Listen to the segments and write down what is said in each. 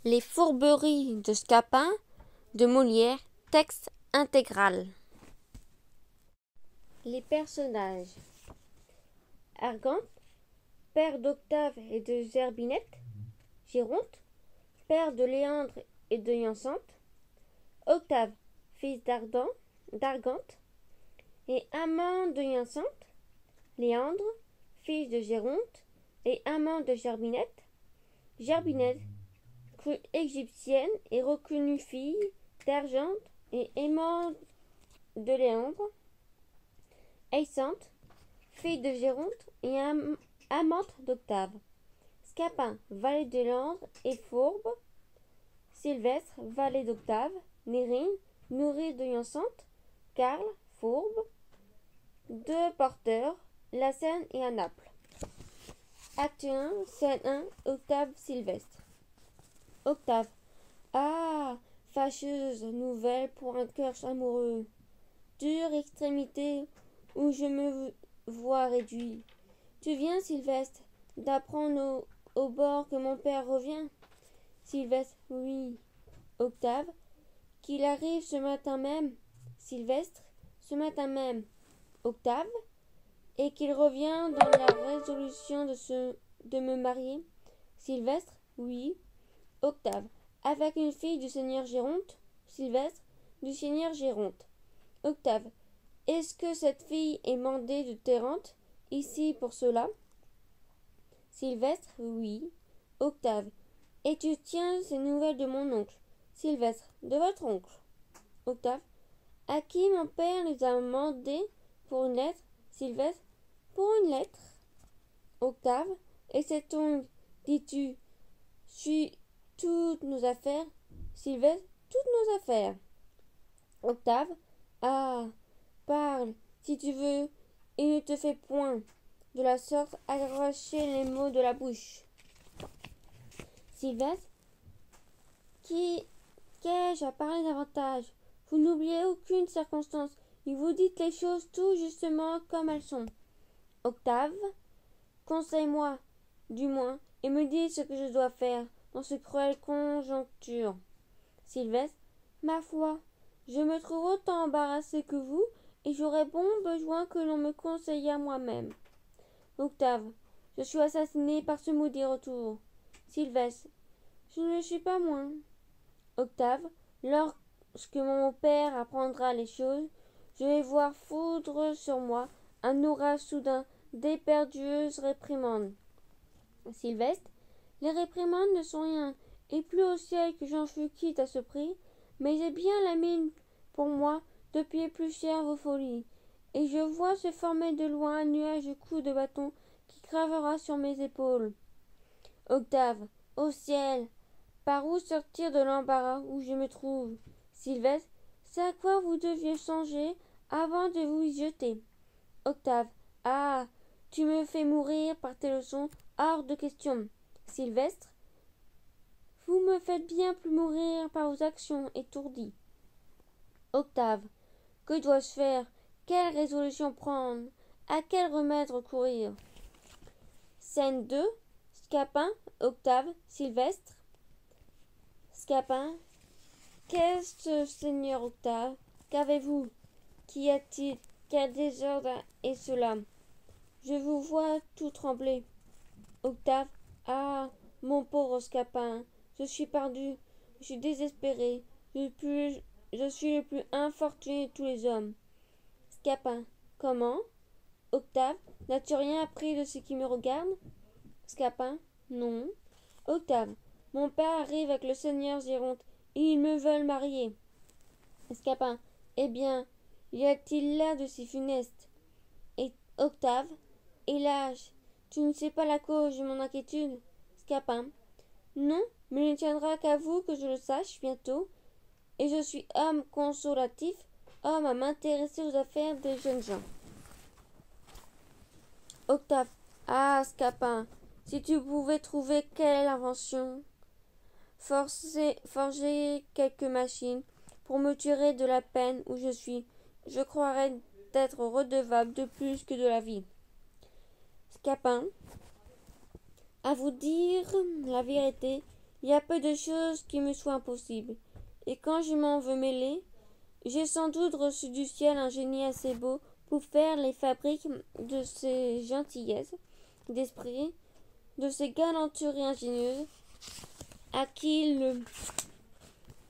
Les fourberies de Scapin de Molière, texte intégral. Les personnages. Argante, père d'Octave et de Zerbinette. Géronte, père de Léandre et de Hyacinthe. Octave, fils d'Argante et amant de Hyacinthe. Léandre, fils de Géronte et amant de Zerbinette. Zerbinette, crue égyptienne et reconnue fille d'Argante et aimante de Léandre. Hyacinthe, fille de Géronte et amante d'Octave. Scapin, valet de Léandre et fourbe. Sylvestre, valet d'Octave. Nérine, nourrice de Hyacinthe. Carl, fourbe. Deux porteurs, la Seine et à Naples. Acte 1, scène 1, Octave, Sylvestre. Octave. Ah, fâcheuse nouvelle pour un cœur amoureux. Dure extrémité où je me vois réduit. Tu viens, Sylvestre, d'apprendre au bord que mon père revient. Sylvestre, oui. Octave. Qu'il arrive ce matin même. Sylvestre, ce matin même. Octave. Et qu'il revient dans la résolution de me marier. Sylvestre, oui. Octave. Avec une fille du seigneur Géronte. Sylvestre, du seigneur Géronte. Octave. Est-ce que cette fille est mandée de Térente, ici pour cela? Sylvestre, oui. Octave. Et tu tiens ces nouvelles de mon oncle? Sylvestre, de votre oncle. Octave. À qui mon père les a mandées pour une lettre? Sylvestre, pour une lettre. Octave. Et cet oncle, dis-tu, suit toutes nos affaires? Sylvestre, toutes nos affaires. Octave. Ah, parle, si tu veux, et ne te fais point, de la sorte, arracher les mots de la bouche. Sylvestre. Qu'ai-je à parler davantage? Vous n'oubliez aucune circonstance, et vous dites les choses tout justement comme elles sont. Octave. Conseille-moi, du moins, et me dis ce que je dois faire dans cette cruelle conjoncture. Sylvestre. Ma foi, je me trouve autant embarrassé que vous, et j'aurais bon besoin que l'on me conseillât moi-même. Octave. Je suis assassiné par ce maudit retour. Sylvestre. Je ne le suis pas moins. Octave. Lorsque mon père apprendra les choses, je vais voir foudre sur moi un orage soudain d'éperdueuses réprimandes. Sylvestre. Les réprimandes ne sont rien, et plus au ciel que j'en fus quitte à ce prix, mais j'ai bien la mine pour moi de payer plus cher vos folies, et je vois se former de loin un nuage de coups de bâton qui gravera sur mes épaules. Octave. Au ciel. Par où sortir de l'embarras où je me trouve? Sylvestre. C'est à quoi vous deviez songer avant de vous y jeter. Octave. Ah, tu me fais mourir par tes leçons, hors de question. Sylvestre. Vous me faites bien plus mourir par vos actions étourdies. Octave. Que dois-je faire? Quelle résolution prendre? À quel remède recourir? Scène 2. Scapin, Octave, Sylvestre. Scapin. Qu'est-ce, seigneur Octave? Qu'avez-vous? Qu'y a-t-il? Quel désordre est cela? Je vous vois tout trembler. Octave. Ah, mon pauvre Scapin, je suis perdu, je suis désespéré, je suis le plus infortuné de tous les hommes. Scapin. Comment? Octave. N'as-tu rien appris de ce qui me regarde? Scapin. Non. Octave. Mon père arrive avec le seigneur Géronte, et ils me veulent marier. Scapin. Eh bien, y a-t-il là de si funeste? Et Octave. Et l'âge? Tu ne sais pas la cause de mon inquiétude? Scapin. Non, mais il ne tiendra qu'à vous que je le sache bientôt, et je suis homme consolatif, homme à m'intéresser aux affaires des jeunes gens. Octave. Ah, Scapin, si tu pouvais trouver quelle invention, forger quelques machines pour me tirer de la peine où je suis, je croirais d'être redevable de plus que de la vie. Scapin. À vous dire la vérité, Il y a peu de choses qui me soient impossibles. Et quand je m'en veux mêler, j'ai sans doute reçu du ciel un génie assez beau pour faire les fabriques de ces gentillesses d'esprit, de ces galanteries ingénieuses, à qui le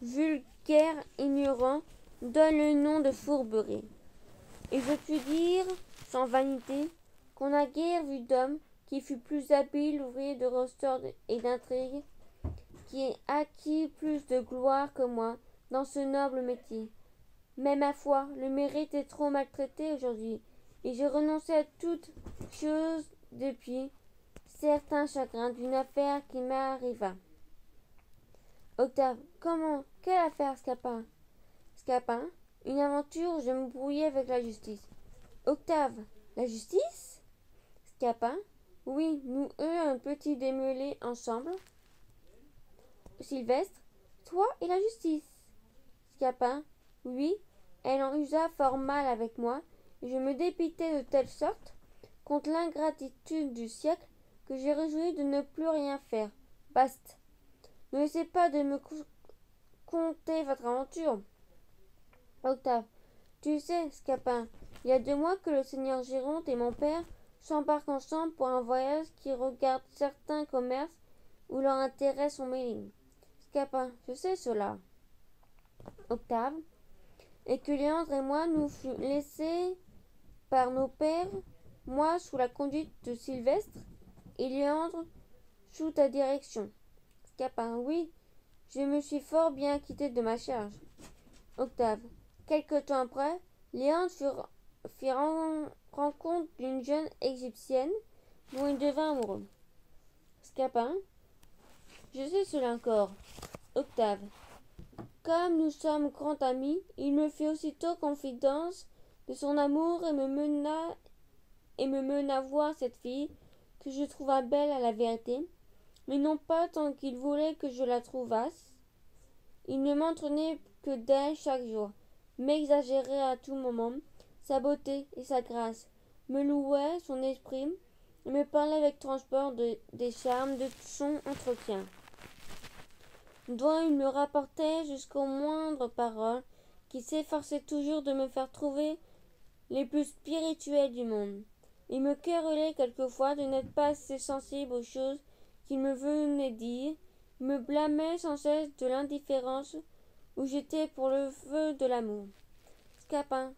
vulgaire ignorant donne le nom de fourberie. Et je puis dire, sans vanité, qu'on n'a guère vu d'homme qui fut plus habile ouvrier de ressort et d'intrigue, qui ait acquis plus de gloire que moi dans ce noble métier. Mais ma foi, le mérite est trop maltraité aujourd'hui, et j'ai renoncé à toute chose depuis certain chagrin d'une affaire qui m'arriva. Octave, comment? Quelle affaire, Scapin? Scapin, une aventure où je me brouillais avec la justice. Octave, la justice? Scapin, oui, nous un petit démêlé ensemble. Sylvestre, toi et la justice. Scapin, oui, elle en usa fort mal avec moi, et je me dépitai de telle sorte contre l'ingratitude du siècle que j'ai résolu de ne plus rien faire. Basta. Ne laissez pas de me conter votre aventure. Octave, tu sais, Scapin, il y a 2 mois que le seigneur Géronte et mon père s'embarquent ensemble pour un voyage qui regarde certains commerces où leurs intérêts sont mêlés. Scapin, je sais cela. Octave, et que Léandre et moi nous fûmes laissés par nos pères, moi sous la conduite de Sylvestre, et Léandre sous ta direction. Scapin, oui, je me suis fort bien acquitté de ma charge. Octave, quelque temps après, Léandre fit rencontre d'une jeune égyptienne dont il devint amoureux. Scapin, je sais cela encore. Octave, comme nous sommes grands amis, il me fit aussitôt confidence de son amour et me mena voir cette fille que je trouva belle à la vérité, mais non pas tant qu'il voulait que je la trouvasse. Il ne m'entraînait que d'elle chaque jour, m'exagérait à tout moment sa beauté et sa grâce, me louait son esprit et me parlait avec transport des charmes de son entretien, dont il me rapportait jusqu'aux moindres paroles qui s'efforçaient toujours de me faire trouver les plus spirituelles du monde. Il me querellait quelquefois de n'être pas assez sensible aux choses qu'il me venait dire. Il me blâmait sans cesse de l'indifférence où j'étais pour le feu de l'amour. Scapin,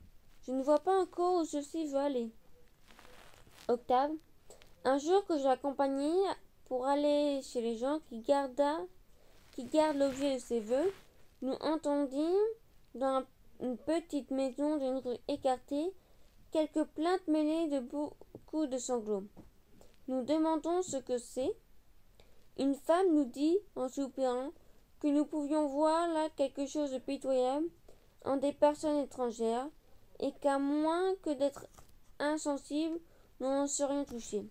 je ne vois pas encore où ceci veut aller. Octave, un jour que je l'accompagnai pour aller chez les gens qui gardent l'objet de ses vœux, nous entendîmes dans une petite maison d'une rue écartée quelques plaintes mêlées de beaucoup de sanglots. Nous demandons ce que c'est. Une femme nous dit, en soupirant, que nous pouvions voir là quelque chose de pitoyable en des personnes étrangères, et qu'à moins que d'être insensibles, nous n'en serions touchés.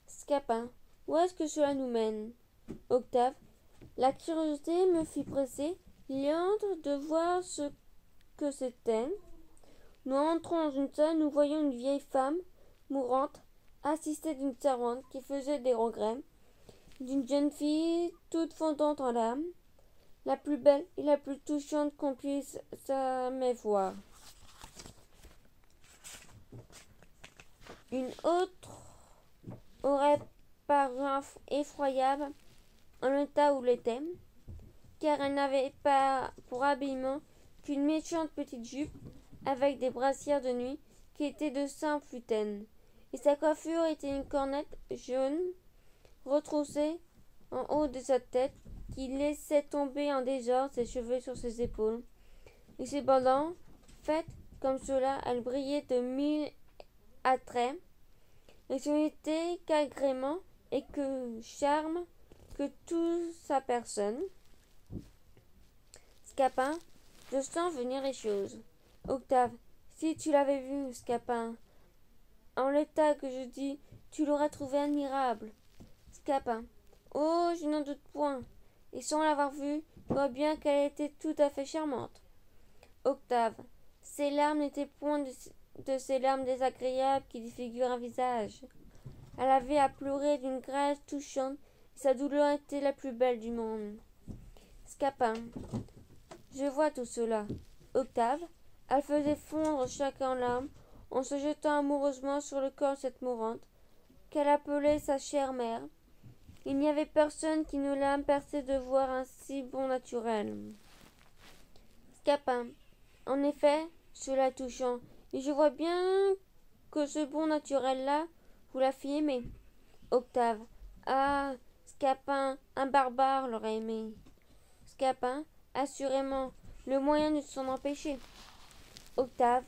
Scapin, où est-ce que cela nous mène? Octave, la curiosité me fit presser Léandre de voir ce que c'était. Nous entrons dans une salle, nous voyons une vieille femme mourante, assistée d'une servante qui faisait des regrets, d'une jeune fille toute fondante en larmes, la plus belle et la plus touchante qu'on puisse jamais voir. Une autre aurait paru effroyable en l'état où l'était, car elle n'avait pas pour habillement qu'une méchante petite jupe avec des brassières de nuit qui étaient de simple flutaine, et sa coiffure était une cornette jaune retroussée en haut de sa tête qui laissait tomber en désordre ses cheveux sur ses épaules, et cependant, faite comme cela, elle brillait de 1000 attraits, et ce n'était qu'agrément et que charme que toute sa personne. Scapin, je sens venir les choses. Octave, si tu l'avais vu, Scapin, en l'état que je dis, tu l'aurais trouvé admirable. Scapin, oh, je n'en doute point, et sans l'avoir vue, je vois bien qu'elle était tout à fait charmante. Octave, ses larmes n'étaient point de ces larmes désagréables qui défigurent un visage. Elle avait à pleurer d'une grâce touchante Sa douleur était la plus belle du monde. Scapin. Je vois tout cela. Octave. Elle faisait fondre chacun en larmes en se jetant amoureusement sur le corps de cette mourante, qu'elle appelait sa chère mère. Il n'y avait personne qui ne l'âme percée de voir un si bon naturel. Scapin. En effet, cela est touchant, et je vois bien que ce bon naturel-là, vous la fit aimer. Octave. Ah, Scapin, un barbare l'aurait aimé. Scapin. Assurément, le moyen de s'en empêcher. Octave.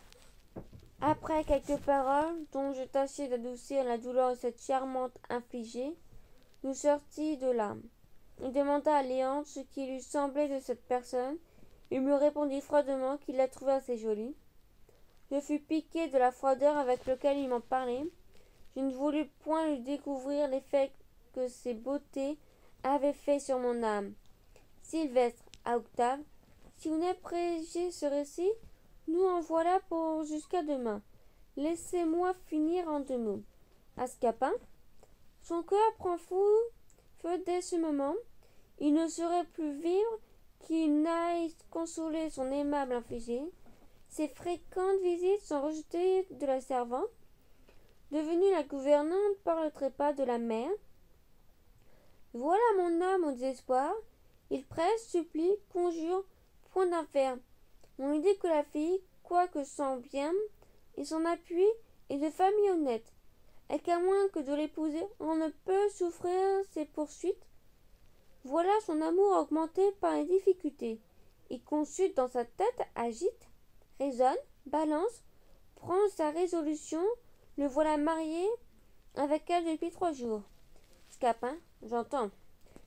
Après quelques paroles, dont je tâchais d'adoucir la douleur de cette charmante infligée, nous sortit de là. Il demanda à Léandre ce qui lui semblait de cette personne. Il me répondit froidement qu'il la trouvait assez jolie. Je fus piqué de la froideur avec laquelle il m'en parlait. Je ne voulus point lui découvrir l'effet que ses beautés avaient fait sur mon âme. Sylvestre, à Octave, si vous n'appréciez ce récit, nous en voilà pour jusqu'à demain. Laissez-moi finir en 2 mots. À Scapin, son cœur prend feu dès ce moment. Il ne saurait plus vivre qu'il n'aille consoler son aimable infligé. Ses fréquentes visites sont rejetées de la servante, devenue la gouvernante par le trépas de la mère. Voilà mon âme au désespoir. Il presse, supplie, conjure, point d'en faire. On lui dit que la fille, quoique sans bien, et son appui, est de famille honnête, et qu'à moins que de l'épouser, on ne peut souffrir ses poursuites. Voilà son amour augmenté par les difficultés. Il consulte dans sa tête, agite, raisonne, balance, prend sa résolution, le voilà marié avec elle depuis 3 jours. Scapin, j'entends.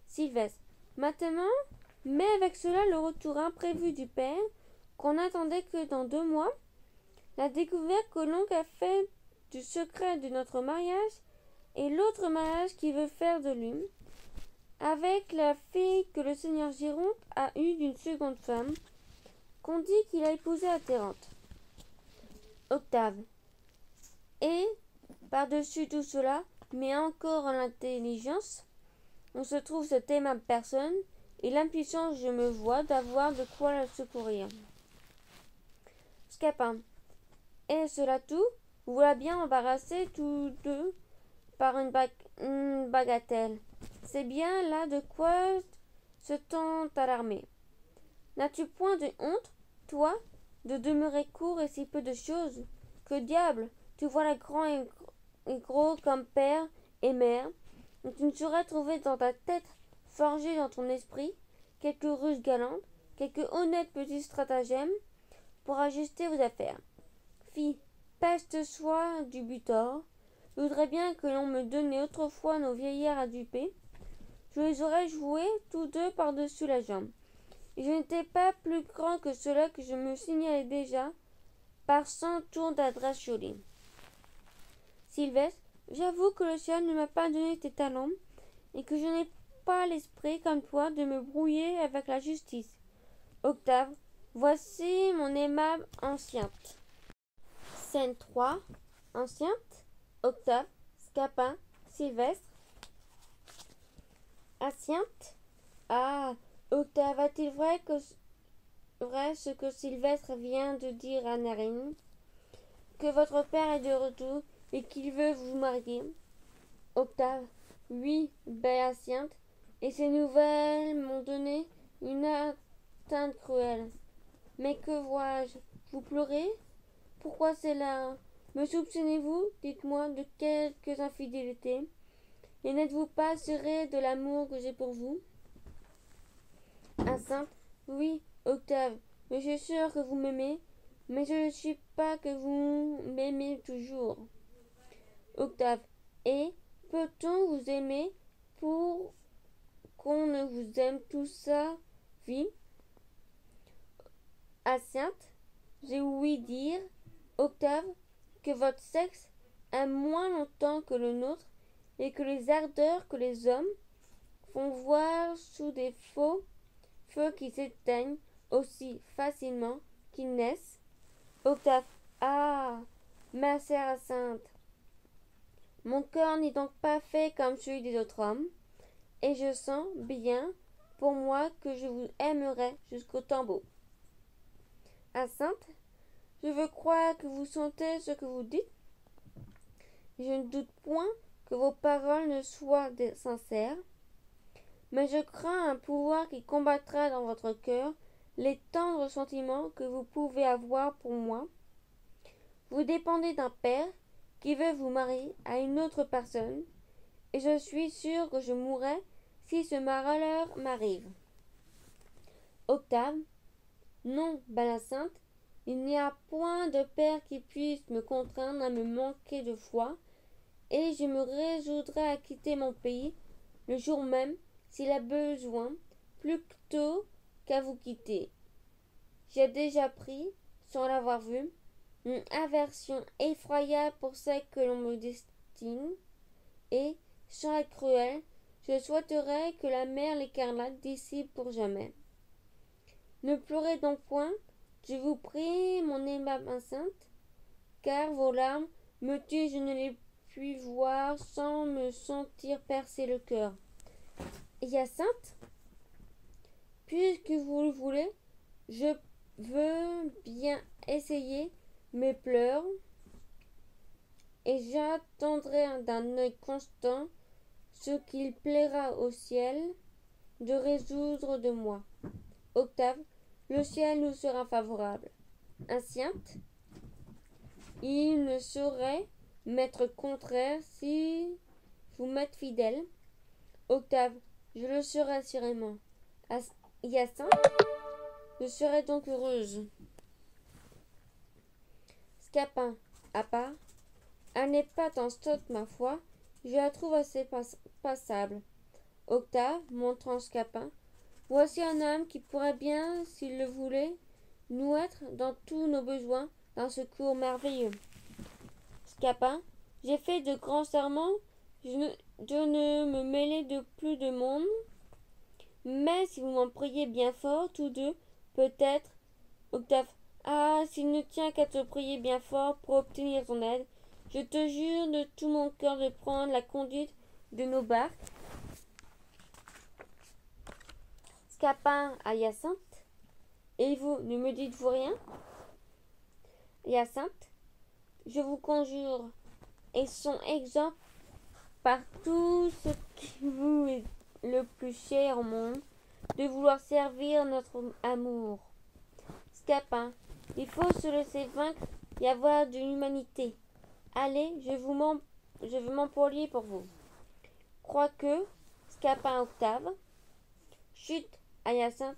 Sylvestre, maintenant, mais avec cela le retour imprévu du père, qu'on n'attendait que dans 2 mois, la découverte que l'oncle a fait du secret de notre mariage et l'autre mariage qu'il veut faire de lui, avec la fille que le seigneur Gironde a eue d'une seconde femme, qu'on dit qu'il a épousée à Térente. Octave. Et, par-dessus tout cela, mais encore en l'intelligence, on se trouve cette aimable personne, et l'impuissance je me vois d'avoir de quoi la secourir. Scapin. Et cela tout, vous voilà bien embarrassés tous deux par une bagatelle. C'est bien là de quoi se tant alarmer. N'as-tu point de honte, toi, de demeurer court et si peu de choses? Que diable, tu voilà grand et gros comme père et mère, et tu ne saurais trouver dans ta tête, forgé dans ton esprit, quelques ruses galantes, quelques honnêtes petits stratagèmes pour ajuster vos affaires. Fille, peste soit du butor, je voudrais bien que l'on me donnait autrefois nos vieillards à duper. Je les aurais joués tous deux par-dessus la jambe. Et je n'étais pas plus grand que cela que je me signalais déjà par 100 tours d'adresse jolie. Sylvestre, j'avoue que le ciel ne m'a pas donné tes talents et que je n'ai pas l'esprit comme toi de me brouiller avec la justice. Octave, voici mon aimable anciente. Scène 3. Anciente. Octave, Scapin, Sylvestre. Anciente. Ah, Octave, a-t-il vrai ce que Sylvestre vient de dire à Narine, que votre père est de retour et qu'il veut vous marier? Octave. Oui, belle Anciente, et ces nouvelles m'ont donné une atteinte cruelle. Mais que vois-je? Vous pleurez? Pourquoi c'est là? Me soupçonnez-vous, dites-moi, de quelques infidélités? Et n'êtes-vous pas assuré de l'amour que j'ai pour vous? Anciente. Oui, Octave, je suis sûre que vous m'aimez, mais je ne suis pas que vous m'aimez toujours. Octave. Et peut-on vous aimer pour qu'on ne vous aime tout sa vie? Anciente. J'ai ouï dire, Octave, que votre sexe aime moins longtemps que le nôtre et que les ardeurs que les hommes font voir sous des faux feux qui s'éteignent aussi facilement qu'ils naissent. Octave. Ah, ma sœur sainte, mon cœur n'est donc pas fait comme celui des autres hommes, et je sens bien pour moi que je vous aimerai jusqu'au tombeau. Hyacinthe, je veux croire que vous sentez ce que vous dites. Je ne doute point que vos paroles ne soient sincères, mais je crains un pouvoir qui combattra dans votre cœur les tendres sentiments que vous pouvez avoir pour moi. Vous dépendez d'un père qui veut vous marier à une autre personne, et je suis sûr que je mourrai si ce malheur m'arrive. Octave, non, Hyacinthe, il n'y a point de père qui puisse me contraindre à me manquer de foi, et je me résoudrai à quitter mon pays le jour même s'il a besoin, plutôt qu'à vous quitter. J'ai déjà pris, sans l'avoir vu, une aversion effroyable pour celle que l'on me destine, et, sans être cruel, je souhaiterais que la mer l'écarlate dissipe pour jamais. Ne pleurez donc point, je vous prie, mon aimable Hyacinthe, car vos larmes me tuent, je ne les puis voir sans me sentir percer le cœur. Hyacinthe, puisque vous le voulez, je veux bien essayer mes pleurs, et j'attendrai d'un œil constant ce qu'il plaira au ciel de résoudre de moi. Octave, le ciel nous sera favorable. Hyacinthe, il ne saurait m'être contraire si vous m'êtes fidèle. Octave, je le serai assurément. Hyacinthe, je serai donc heureuse. Scapin, à part, elle n'est pas tant sotte, ma foi, je la trouve assez passable. Octave, montrant Scapin, voici un homme qui pourrait bien, s'il le voulait, nous être, dans tous nos besoins, d'un secours merveilleux. Scapin, j'ai fait de grands serments, de ne me mêler de plus de monde, mais si vous m'en priez bien fort, tous deux, peut-être, Octave, ah, s'il ne tient qu'à te prier bien fort pour obtenir ton aide, je te jure de tout mon cœur de prendre la conduite de nos barques. Scapin à Hyacinthe, et vous, ne me dites-vous rien? Hyacinthe, je vous conjure, et son exemple par tout ce qui vous est le plus cher au monde, de vouloir servir notre amour. Scapin, il faut se laisser vaincre et avoir de l'humanité. Allez, je veux m'employer pour vous. Quoique, Scapin Octave, chut, à Hyacinthe,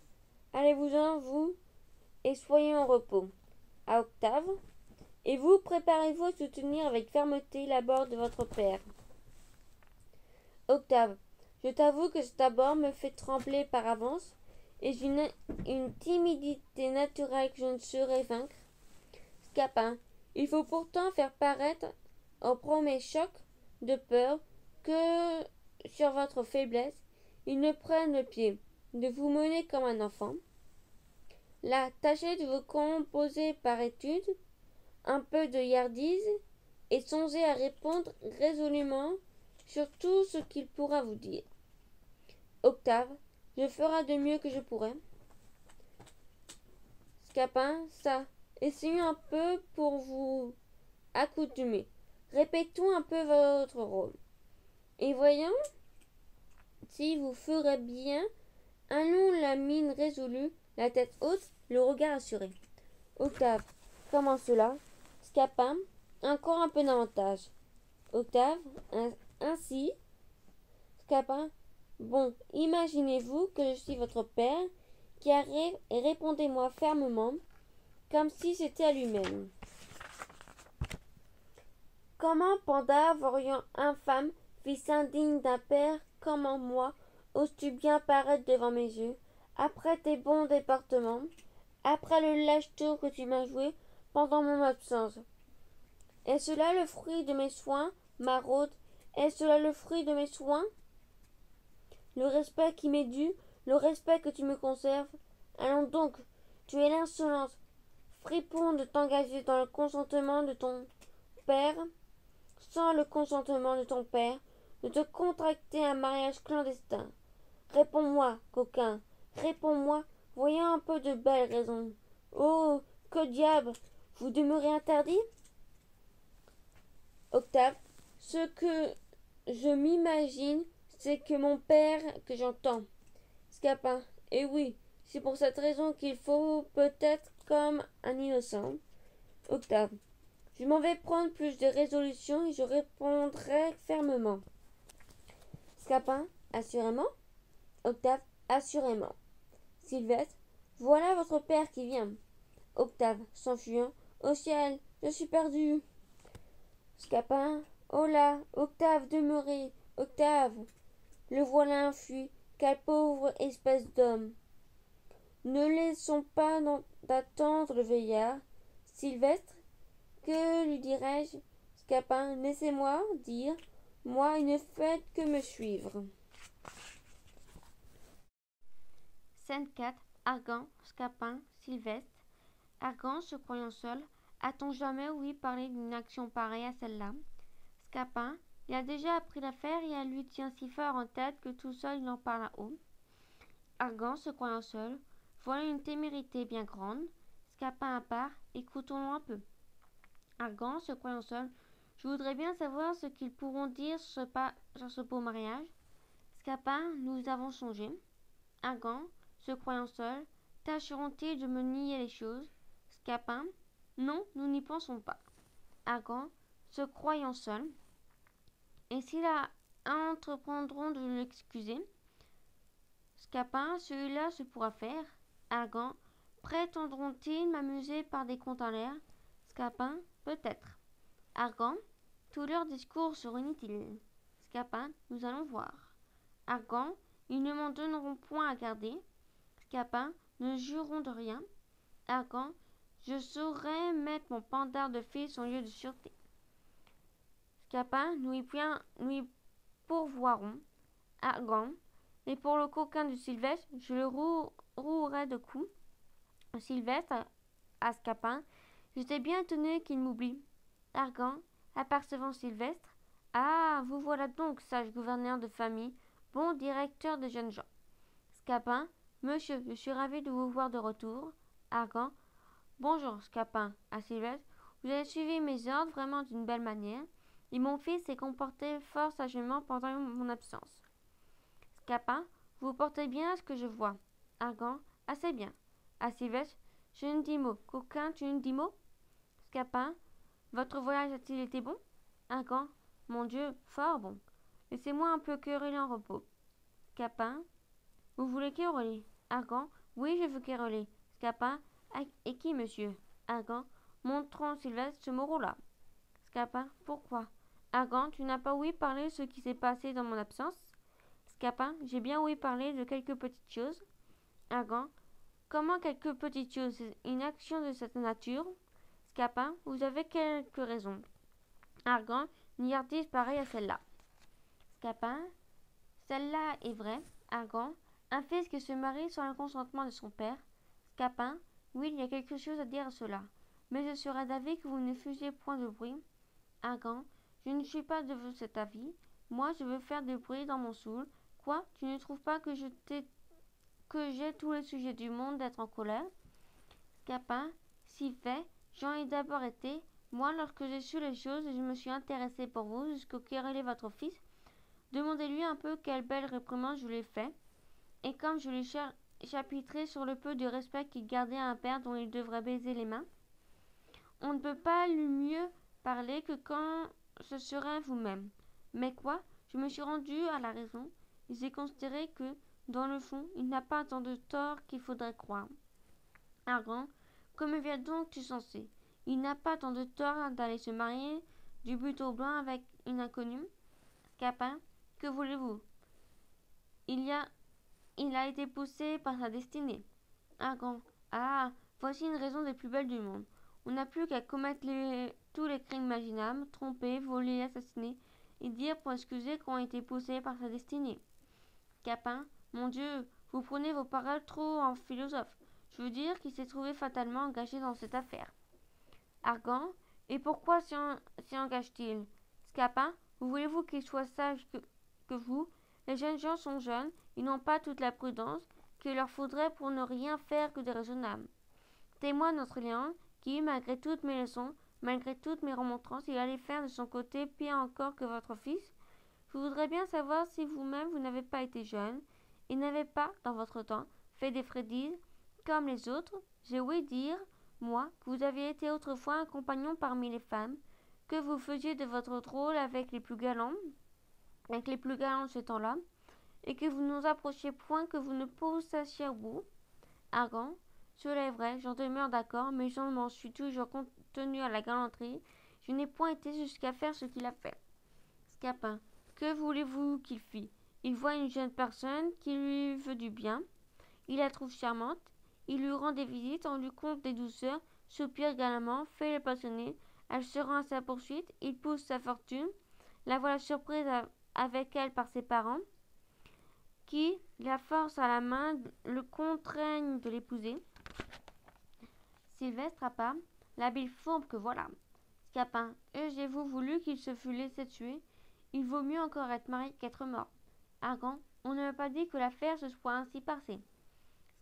allez-vous-en, vous, et soyez en repos. À Octave, et vous, préparez-vous à soutenir avec fermeté l'abord de votre père. Octave, je t'avoue que cet abord me fait trembler par avance, et j'ai une timidité naturelle que je ne saurais vaincre. Scapin, il faut pourtant faire paraître au premier choc de peur que, sur votre faiblesse, il ne prenne le pied, de vous mener comme un enfant. Là, tâchez de vous composer par étude, un peu de hardise, et songez à répondre résolument sur tout ce qu'il pourra vous dire. Octave, je ferai de mieux que je pourrai. Scapin, ça, essayons un peu pour vous accoutumer. Répétons un peu votre rôle. Et voyons si vous ferez bien. Allons, la mine résolue, la tête haute, le regard assuré. Octave, comment cela? Scapin, encore un peu davantage. Octave, ainsi. Scapin, bon, imaginez-vous que je suis votre père qui arrive et répondez-moi fermement, comme si c'était à lui-même. Comment, Panda, voyant infâme, fils indigne d'un père comme moi, oses-tu bien paraître devant mes yeux, après tes bons départements, après le lâche tour que tu m'as joué pendant mon absence? Est-ce là le fruit de mes soins, maraude? Est-ce là le fruit de mes soins? Le respect qui m'est dû, le respect que tu me conserves? Allons donc, tu es l'insolence, fripon, de t'engager dans le consentement de ton père, sans le consentement de ton père, de te contracter un mariage clandestin. Réponds-moi, coquin, réponds-moi, voyons un peu de belles raisons. Oh, que diable, vous demeurez interdit? Octave, ce que je m'imagine, c'est que mon père, que j'entends. Scapin, eh oui, c'est pour cette raison qu'il faut peut-être comme un innocent. Octave, je m'en vais prendre plus de résolution et je répondrai fermement. Scapin, assurément? Octave, assurément. Sylvestre, voilà votre père qui vient. Octave, s'enfuyant. Au ciel, je suis perdu. Scapin, oh là, Octave, demeurez. Octave, le voilà enfui. Quelle pauvre espèce d'homme. Ne laissons pas d'attendre le vieillard. Sylvestre, que lui dirai-je? Scapin, laissez-moi dire. Moi, il ne fait que me suivre. Scène 4. Argan, Scapin, Sylvestre. Argan, se croyant seul, a-t-on jamais ouï parler d'une action pareille à celle-là? Scapin, il a déjà appris l'affaire et elle lui tient si fort en tête que tout seul il en parle à haut. Argan, se croyant seul, voilà une témérité bien grande. Scapin à part, écoutons-le un peu. Argan, se croyant seul, je voudrais bien savoir ce qu'ils pourront dire sur ce beau mariage. Scapin, nous avons songé. Argan, se croyant seul, tâcheront-ils de me nier les choses? Scapin, non, nous n'y pensons pas. Argan, se croyant seul, et s'ils entreprendront de l'excuser? Scapin, celui-là se pourra faire. Argan, prétendront-ils m'amuser par des contes en l'air? Scapin, peut-être. Argan, tous leurs discours seront inutiles. Scapin, nous allons voir. Argan, ils ne m'en donneront point à garder. Scapin, ne jureront de rien. Argan, je saurai mettre mon pendard de fils en lieu de sûreté. Scapin, nous y pourvoirons. Argan, et pour le coquin de Sylvestre, je le rouerai de coups. Sylvestre, à Scapin, j'étais bien étonné qu'il m'oublie. Argan, apercevant Sylvestre, ah, vous voilà donc, sage gouverneur de famille, bon directeur des jeunes gens. Scapin, monsieur, je suis ravi de vous voir de retour. Argan, bonjour, Scapin, à Sylvestre, vous avez suivi mes ordres vraiment d'une belle manière, et mon fils s'est comporté fort sagement pendant mon absence. Scapin, vous vous portez bien à ce que je vois. Argan, assez bien. À Sylvestre, je ne dis mot. Coquin, tu ne dis mot? Scapin, votre voyage a-t-il été bon? Argan, mon Dieu, fort bon. Laissez-moi un peu quereller en repos. Scapin, vous voulez quereller? Argan, oui, je veux quereller. Scapin, et qui, monsieur? Argan, montrant Sylvestre ce moreau-là. Scapin, pourquoi? Argan, tu n'as pas ouï parler de ce qui s'est passé dans mon absence? Scapin, j'ai bien ouï parler de quelques petites choses. Argan, comment quelques petites choses? Une action de cette nature? Scapin, vous avez quelques raisons. Argan, une niardise pareille à celle-là. Scapin, celle-là est vraie. Argan, un fils qui se marie sans le consentement de son père. Scapin, oui, il y a quelque chose à dire à cela. Mais je serais d'avis que vous ne faisiez point de bruit. Argan, je ne suis pas de cet avis. Moi, je veux faire du bruit dans mon soul. Quoi, tu ne trouves pas que j'ai tous les sujets du monde d'être en colère? Scapin, si fait, j'en ai d'abord été. Moi, lorsque j'ai su les choses, je me suis intéressé pour vous jusqu'au quereller votre fils. Demandez-lui un peu quelle belle réprimande je lui ai fait, et comme je lui chapitrerai sur le peu de respect qu'il gardait à un père dont il devrait baiser les mains. On ne peut pas lui mieux parler que quand ce serait vous-même. Mais quoi? Je me suis rendu à la raison, et j'ai considéré que, dans le fond, il n'a pas tant de tort qu'il faudrait croire. Argan, comme vient donc tu censé? Il n'a pas tant de tort d'aller se marier du but au blanc avec une inconnue? Scapin, que voulez-vous? Il a été poussé par sa destinée. Argan, ah, voici une raison des plus belles du monde. On n'a plus qu'à commettre tous les crimes imaginables, tromper, voler, assassiner, et dire pour excuser qu'on a été poussé par sa destinée. Scapin, mon Dieu, vous prenez vos paroles trop en philosophe. Je veux dire qu'il s'est trouvé fatalement engagé dans cette affaire. Argan, et pourquoi s'y engage-t-il? Scapin, Voulez-vous qu'ils soient sages que vous? Les jeunes gens sont jeunes, ils n'ont pas toute la prudence qu'il leur faudrait pour ne rien faire que de raisonnable. Témoin notre Léon, qui, malgré toutes mes leçons, malgré toutes mes remontrances, il allait faire de son côté pire encore que votre fils. Je voudrais bien savoir si vous-même vous n'avez pas été jeune, et n'avez pas, dans votre temps, fait des fraidises comme les autres. J'ai ouï dire, moi, que vous aviez été autrefois un compagnon parmi les femmes, que vous faisiez de votre drôle avec les plus galants de ce temps-là, et que vous ne nous approchiez point que vous ne poussassiez au bout. Argan, cela est vrai, j'en demeure d'accord, mais je m'en suis toujours tenu à la galanterie. Je n'ai point été jusqu'à faire ce qu'il a fait. Scapin, que voulez-vous qu'il fît? Il voit une jeune personne qui lui veut du bien. Il la trouve charmante. Il lui rend des visites, on lui conte des douceurs, soupire galamment, fait le passionné. Elle se rend à sa poursuite. Il pousse sa fortune. La voilà surprise avec elle par ses parents, qui, la force à la main, le contraignent de l'épouser. Sylvestre à part, l'habile fourbe que voilà. Scapin, eussiez-vous voulu qu'il se fût laissé tuer? Il vaut mieux encore être marié qu'être mort. Argan, on ne m'a pas dit que l'affaire se soit ainsi passée.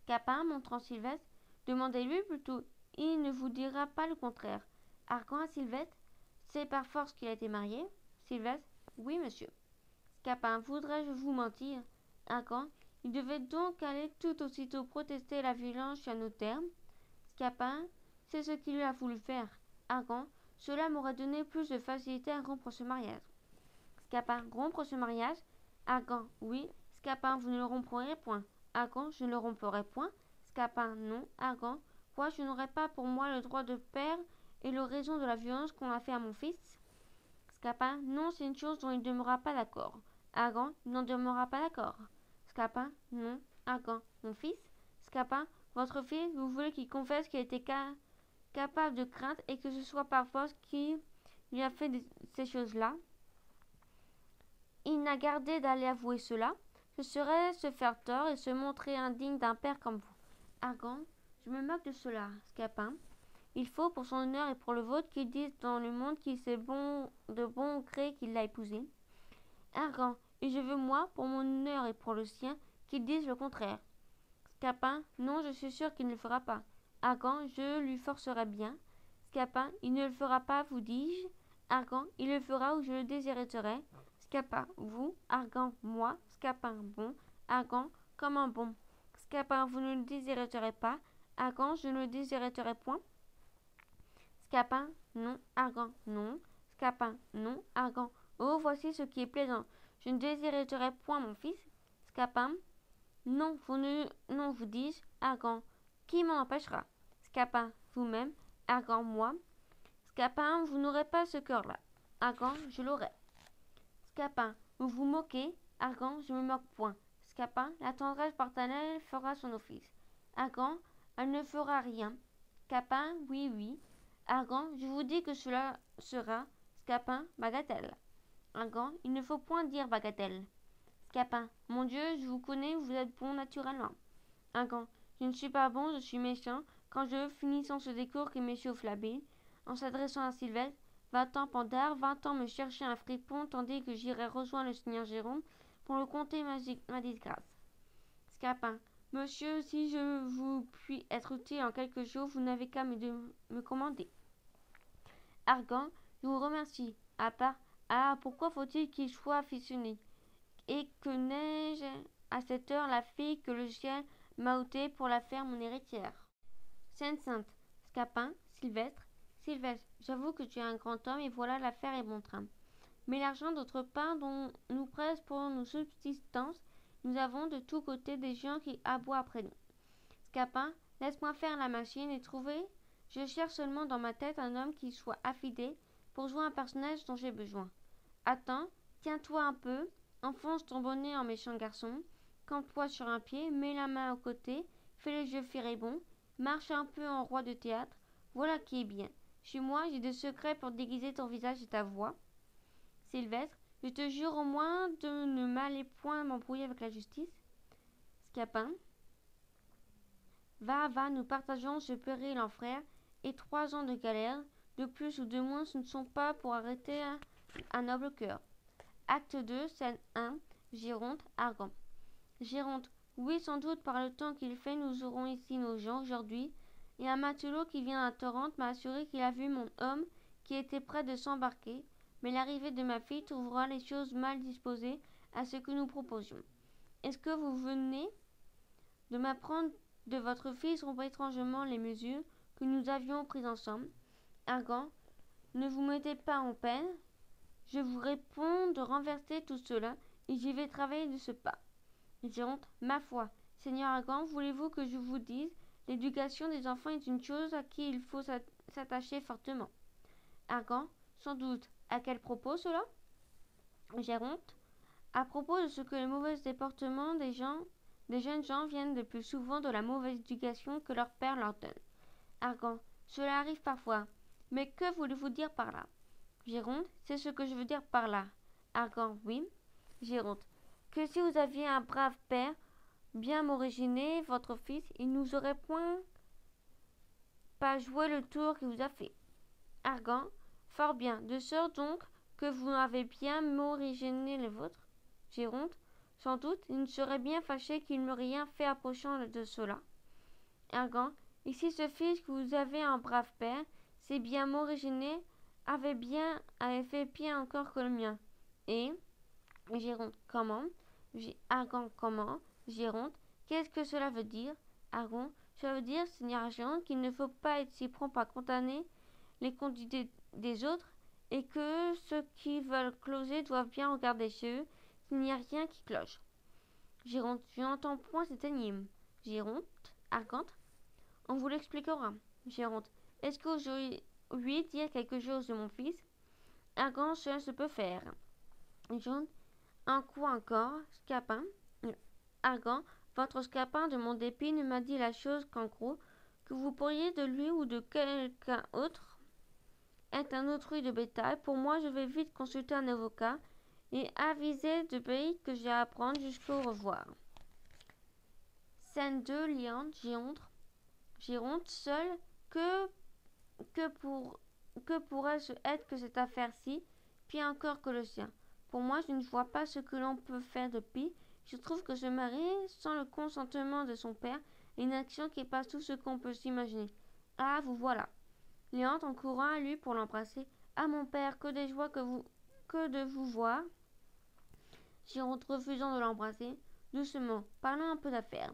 Scapin, montrant Sylvestre, demandez-lui plutôt, il ne vous dira pas le contraire. Argan à Sylvestre, c'est par force qu'il a été marié? Sylvestre, oui, monsieur. Scapin, voudrais-je vous mentir? Argan, il devait donc aller tout aussitôt protester la violence chez un notaire. Scapin, c'est ce qu'il a voulu faire. Argan, cela m'aurait donné plus de facilité à rompre ce mariage. Scapin, rompre ce mariage? Argan, oui. Scapin, vous ne le romprez point. Argan, je ne le romperai point. Scapin, non. Argan, quoi, je n'aurai pas pour moi le droit de père et le raison de la violence qu'on a fait à mon fils? Scapin, non, c'est une chose dont il ne demeurera pas d'accord. Argan, il n'en demeurera pas d'accord. Scapin, non. Argan, mon fils? Scapin, votre fils, vous voulez qu'il confesse qu'il était capable de crainte et que ce soit par force qui lui a fait ces choses-là? Il n'a gardé d'aller avouer cela. Ce serait se faire tort et se montrer indigne d'un père comme vous. Argan, je me moque de cela. Scapin, il faut, pour son honneur et pour le vôtre, qu'il dise dans le monde qu'il c'est de bon gré qu'il l'a épousée. Argan, et je veux, moi, pour mon honneur et pour le sien, qu'il dise le contraire. Scapin, non, je suis sûr qu'il ne le fera pas. Argan, je lui forcerai bien. Scapin, il ne le fera pas, vous dis-je. Argan, il le fera ou je le déshéréterai. Scapin, vous. Argan, moi. Scapin, bon. Argan, comment bon? Scapin, vous ne le déshéréterez pas. Argan, je ne le déshéréterai point. Scapin, non. Argan, non. Scapin, non. Argan, oh, voici ce qui est plaisant. Je ne déshéréterai point mon fils. Scapin, non, vous dis-je. Argan, qui m'en empêchera? Scapin, vous-même. Argan, moi. Scapin, vous n'aurez pas ce cœur-là. Argan, je l'aurai. Scapin, vous vous moquez? Argan, je me moque point. Scapin, la tendresse paternelle fera son office. Argan, elle ne fera rien. Scapin, oui, oui. Argan, je vous dis que cela sera. Scapin, bagatelle. Argan, il ne faut point dire bagatelle. Scapin, mon Dieu, je vous connais, vous êtes bon naturellement. Argan, je ne suis pas bon, je suis méchant. Quand je finissant ce discours qui m'échauffe la bile, en s'adressant à Sylvestre, 20 ans pendard, 20 ans me chercher un fripon, tandis que j'irai rejoindre le seigneur Jérôme pour le conter ma disgrâce. Scapin, monsieur, si je vous puis être utile en quelque chose, vous n'avez qu'à me commander. Argan, je vous remercie. À part, ah, pourquoi faut-il qu'il soit afficionné? Et que n'ai-je à cette heure la fille que le ciel m'a ôtée pour la faire mon héritière? Sainte Sainte, Scapin, Sylvestre. Sylvestre, j'avoue que tu es un grand homme et voilà l'affaire est bon train. Mais l'argent d'autre part dont nous presse pour nos subsistances, nous avons de tous côtés des gens qui aboient après nous. Scapin, laisse-moi faire la machine et trouver. Je cherche seulement dans ma tête un homme qui soit affidé pour jouer un personnage dont j'ai besoin. Attends, tiens-toi un peu, enfonce ton bonnet en méchant garçon, campe-toi sur un pied, mets la main au côté, fais les yeux furibonds, marche un peu en roi de théâtre, voilà qui est bien. Chez moi, j'ai des secrets pour déguiser ton visage et ta voix. Sylvestre, je te jure au moins de ne m'aller point m'embrouiller avec la justice. Scapin, va, nous partageons ce péril en frères, et 3 ans de galère, de plus ou de moins, ce ne sont pas pour arrêter un noble cœur. Acte 2, scène 1, Géronte, Argan. Géronte, oui, sans doute, par le temps qu'il fait, nous aurons ici nos gens aujourd'hui. Et un matelot qui vient à Torrente m'a assuré qu'il a vu mon homme qui était prêt de s'embarquer, mais l'arrivée de ma fille trouvera les choses mal disposées à ce que nous proposions. Est-ce que vous venez de m'apprendre de votre fils rompre étrangement les mesures que nous avions prises ensemble? Argan, ne vous mettez pas en peine. Je vous réponds de renverser tout cela, et j'y vais travailler de ce pas. Géronte, ma foi, Seigneur Argan, voulez-vous que je vous dise, l'éducation des enfants est une chose à qui il faut s'attacher fortement. Argan, sans doute. À quel propos cela? Géronte, à propos de ce que le mauvais déportement des jeunes gens viennent le plus souvent de la mauvaise éducation que leur père leur donne. Argan, cela arrive parfois. Mais que voulez-vous dire par là? Géronte, c'est ce que je veux dire par là. Argan, oui. Géronte, que si vous aviez un brave père, bien originaire, votre fils, il nous aurait point pas joué le tour qu'il vous a fait. Argan, fort bien, de sorte donc que vous avez bien m'originer le vôtre. Géronte, sans doute, il ne serait bien fâché qu'il m'eût rien fait approchant de cela. Argan, et si ce fils que vous avez un brave père, c'est bien m'originer, avait fait bien encore que le mien. Et Géronte, comment? Argan, comment? Géronte, qu'est-ce que cela veut dire? Argan, cela veut dire, Seigneur Géronte, qu'il ne faut pas être si prompt à condamner les conduites des autres, et que ceux qui veulent closer doivent bien regarder chez eux s'il n'y a rien qui cloche. Géronte, je n'entends point cette énigme. Géronte, Argante, on vous l'expliquera. Géronte, est-ce que je lui dire quelque chose de mon fils? Argante, cela se peut faire. Géronte, un coup encore, Scapin. Argan, votre Scapin de mon dépit ne m'a dit la chose qu'en gros, que vous pourriez de lui ou de quelqu'un autre être un autrui de bétail. Pour moi, je vais vite consulter un avocat et aviser de pays que j'ai à apprendre jusqu'au revoir. Scène 2, Léandre, Géronte, seul, que pourrait-ce être que cette affaire-ci, pire encore que le sien? Pour moi, je ne vois pas ce que l'on peut faire de pis. Je trouve que se marier sans le consentement de son père est une action qui passe tout ce qu'on peut s'imaginer. Ah, vous voilà. Léandre, en courant à lui pour l'embrasser. Ah, mon père, que de joie que de vous voir. Géronte, refusant de l'embrasser. Doucement, parlons un peu d'affaires.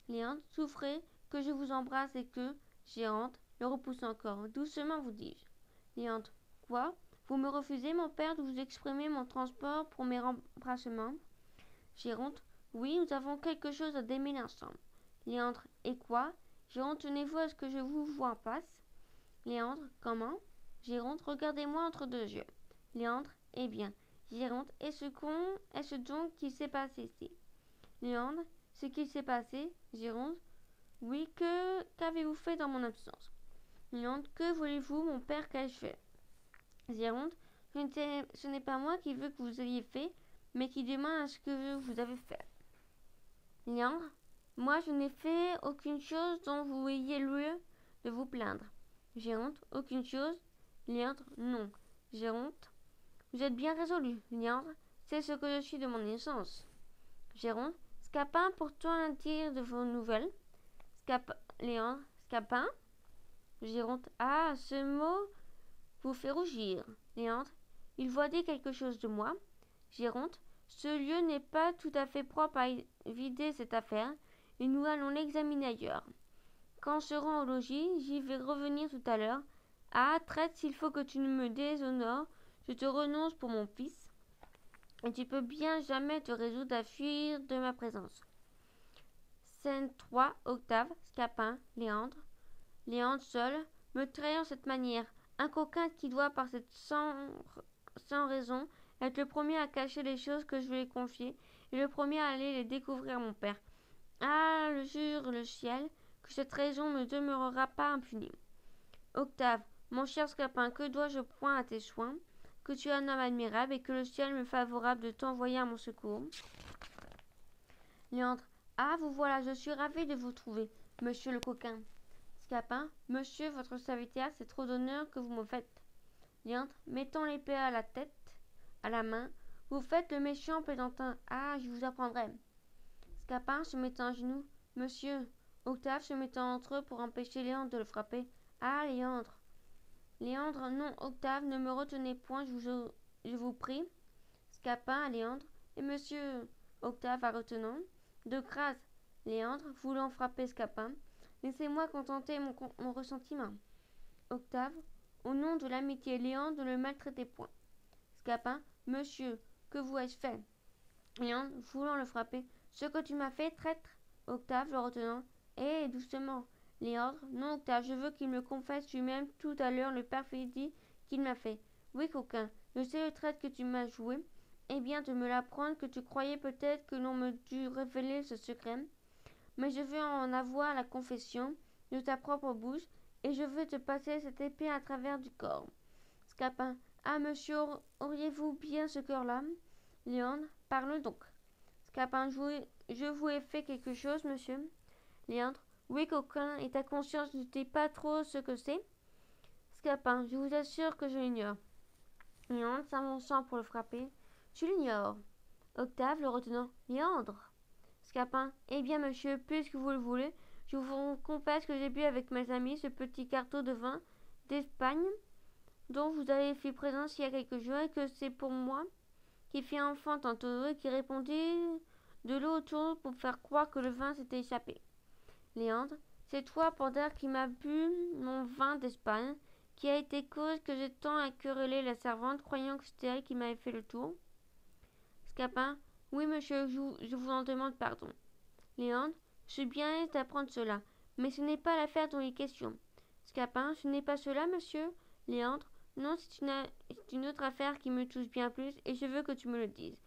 Léandre, souffrez que je vous embrasse et que, Géronte, le repousse encore. Doucement, vous dis-je. Léandre, quoi? Vous me refusez, mon père, de vous exprimer mon transport pour mes rembrassements? Géronte, oui, nous avons quelque chose à démêler ensemble. Léandre, et quoi? Géronte, tenez-vous à ce que je vous vois en face? Léandre, comment? Géronte, regardez-moi entre deux yeux. Léandre, eh bien. Géronte, est-ce donc qui s'est passé ici? Léandre, ce qui s'est passé? Géronte, oui, qu'avez-vous fait dans mon absence? Léandre, que voulez-vous, mon père, qu'ai-je fait? Géronte, ce n'est pas moi qui veux que vous ayez fait, mais qui demande à ce que vous avez fait. Léandre, moi je n'ai fait aucune chose dont vous ayez lieu de vous plaindre. Géronte, aucune chose? Léandre, non. Géronte, vous êtes bien résolu. Léandre, c'est ce que je suis de mon naissance. Géronte, Scapin, pourtant un dire de vos nouvelles. Léandre, Scapin? Géronte, ah, ce mot vous fait rougir. Léandre, il voit dire quelque chose de moi. Géronte, ce lieu n'est pas tout à fait propre à vider cette affaire, et nous allons l'examiner ailleurs. Quand on se rend au logis, j'y vais revenir tout à l'heure. Ah, traite, s'il faut que tu ne me déshonores, je te renonce pour mon fils, et tu peux bien jamais te résoudre à fuir de ma présence. Scène 3, Octave, Scapin, Léandre. Léandre seul, me trahir de cette manière. Un coquin qui doit, par cette sans raison, être le premier à cacher les choses que je lui ai confiées, et le premier à aller les découvrir à mon père. Ah, je jure le ciel, que cette raison ne demeurera pas impunie. Octave, mon cher Scapin, que dois-je point à tes soins, que tu es un homme admirable, et que le ciel me favorable de t'envoyer à mon secours. Léandre, ah, vous voilà, je suis ravi de vous trouver, monsieur le coquin. Scapin, monsieur, votre serviteur, c'est trop d'honneur que vous me faites. Léandre, mettant l'épée à la main, Vous faites le méchant plaisantin. Ah, je vous apprendrai. Scapin se mettant à genoux. Monsieur. Octave se mettant entre eux pour empêcher Léandre de le frapper. Ah, Léandre. Léandre, non, Octave, ne me retenez point, je vous prie. Scapin à Léandre. Et monsieur. Octave à retenant. De grâce. Léandre, voulant frapper Scapin. Laissez-moi contenter mon ressentiment. Octave. Au nom de l'amitié, Léandre, ne le maltraitez point. Scapin. Monsieur, que vous ai-je fait? Léandre, voulant le frapper. Ce que tu m'as fait, traître. Octave, le retenant. Eh, doucement. Léandre, non, Octave, je veux qu'il me confesse lui-même tout à l'heure le perfidie qu'il m'a fait. Oui, coquin, je sais le traître que tu m'as joué. Eh bien, de me l'apprendre que tu croyais peut-être que l'on me dût révéler ce secret. Mais je veux en avoir la confession de ta propre bouche, et je veux te passer cette épée à travers du corps. Scapin. Ah, monsieur, auriez-vous bien ce cœur-là? Léandre. Parle donc. Scapin. Je vous ai fait quelque chose, monsieur? Léandre. Oui, coquin, et ta conscience ne dit pas trop ce que c'est? Scapin. Je vous assure que je l'ignore. Léandre, s'avançant pour le frapper. Tu l'ignores. Octave, le retenant. Léandre. Scapin. Eh bien, monsieur, puisque vous le voulez, je vous confesse que j'ai bu avec mes amis ce petit carton de vin d'Espagne dont vous avez fait présence il y a quelques jours, et que c'est pour moi qui fit enfant tantôt et qui répondit de l'eau autour pour faire croire que le vin s'était échappé. Léandre. C'est toi, Pandore, qui m'as bu mon vin d'Espagne, qui a été cause que j'ai tant querellé la servante, croyant que c'était elle qui m'avait fait le tour. Scapin. Oui, monsieur, je vous en demande pardon. Léandre. Je suis bien aise d'apprendre cela, mais ce n'est pas l'affaire dont il est question. Scapin. Ce n'est pas cela, monsieur? Léandre. Non, c'est une autre affaire qui me touche bien plus, et je veux que tu me le dises.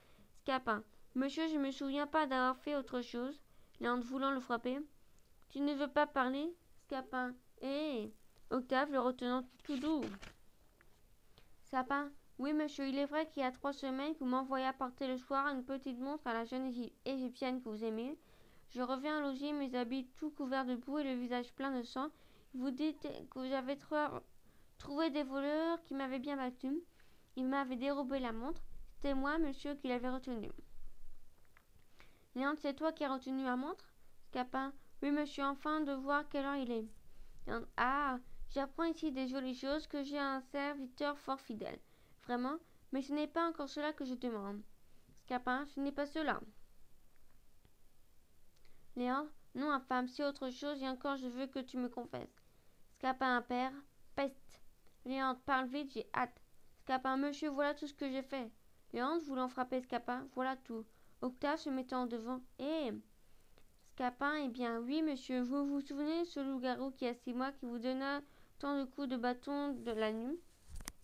Scapin. Monsieur, je ne me souviens pas d'avoir fait autre chose. Léandre voulant le frapper. Tu ne veux pas parler? Scapin. Eh. Octave le retenant tout doux. Scapin. Oui, monsieur, il est vrai qu'il y a 3 semaines que vous m'envoyez apporter le soir une petite montre à la jeune égyptienne que vous aimez. Je reviens loger, mes habits tout couverts de boue et le visage plein de sang. Vous dites que j'avais trouvé des voleurs qui m'avaient bien battu. Ils m'avaient dérobé la montre. C'était moi, monsieur, qui l'avais retenue. Léandre, c'est toi qui as retenu ma montre? Scapin. Oui, monsieur, enfin de voir quelle heure il est. Léandre. Ah, j'apprends ici des jolies choses, que j'ai un serviteur fort fidèle. Vraiment, mais ce n'est pas encore cela que je demande. Scapin. Ce n'est pas cela. Léandre. Non, infâme, c'est autre chose, et encore je veux que tu me confesses. Scapin. Père. Peste. Léandre. Parle vite, j'ai hâte. Scapin. Monsieur, voilà tout ce que j'ai fait. Léandre voulant frapper Scapin. Voilà tout. Octave se mettant en devant. Eh. Scapin. Eh bien, oui, monsieur. Vous vous souvenez de ce loup-garou qui a 6 mois qui vous donna tant de coups de bâton de la nuit?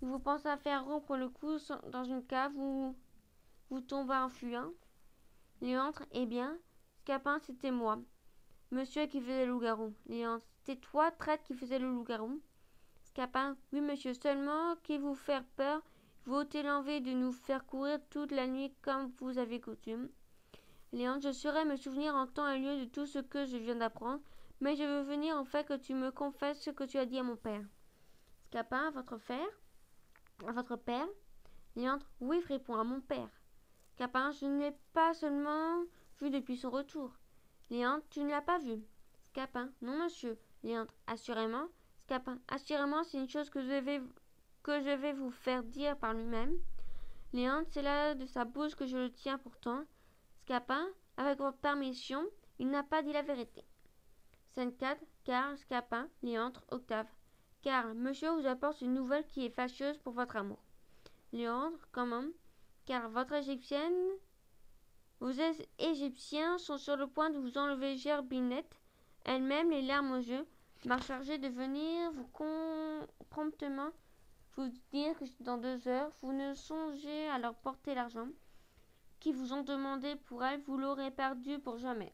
Il vous pensa faire rompre le cou dans une cave où vous tomba en fuyant? Léandre. Eh bien, Scapin, c'était moi. Monsieur qui faisait le loup-garou. Léandre. C'était toi, traître, qui faisait le loup-garou? Scapin. Oui, monsieur, seulement, qui vous faire peur, vous ôtez l'envie de nous faire courir toute la nuit comme vous avez coutume. Léandre. Je saurais me souvenir en temps et lieu de tout ce que je viens d'apprendre, mais je veux venir en fait que tu me confesses ce que tu as dit à mon père. Scapin. À votre père? À votre père? Léandre. Oui, répond à mon père. Scapin. Je ne l'ai pas seulement vu depuis son retour. Léandre. Tu ne l'as pas vu? Scapin. Non, monsieur. Léandre. Assurément? Scapin. Assurément, c'est une chose que je vais vous faire dire par lui-même. Léandre. C'est là de sa bouche que je le tiens pourtant. Scapin. Avec votre permission, il n'a pas dit la vérité. Scène 4. Karl, Scapin, Léandre, Octave. Karl. Monsieur vous apporte une nouvelle qui est fâcheuse pour votre amour. Léandre. Comment? Car votre égyptienne. Vos Égyptiens sont sur le point de vous enlever Gerbinette, elle-même les larmes aux yeux, m'a chargé de venir vous promptement vous dire que dans 2 heures, vous ne songez à leur porter l'argent qui vous ont demandé pour elle, vous l'aurez perdu pour jamais.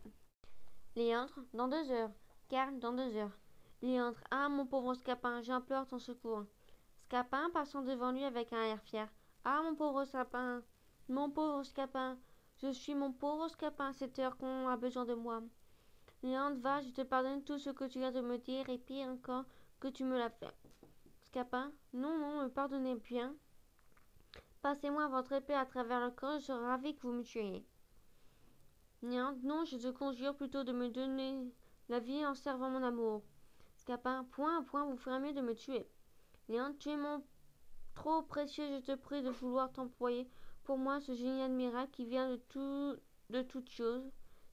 Léandre. Dans 2 heures. Karl. Dans 2 heures. Léandre. Ah, mon pauvre Scapin, j'implore ton secours. Scapin, passant devant lui avec un air fier. Ah, mon pauvre Scapin, mon pauvre Scapin, je suis mon pauvre Scapin à cette heure qu'on a besoin de moi. Léandre. Va, je te pardonne tout ce que tu viens de me dire, et pire encore que tu me l'as fait. Scapin. Non, non, me pardonnez bien. Passez-moi votre épée à travers le corps, je serai ravi que vous me tuiez. Léandre, non, je te conjure plutôt de me donner la vie en servant mon amour. Scapin, point à point, vous ferez mieux de me tuer. Léandre, tu es mon trop précieux, je te prie de vouloir t'employer pour moi ce génie admirable qui vient de toute chose.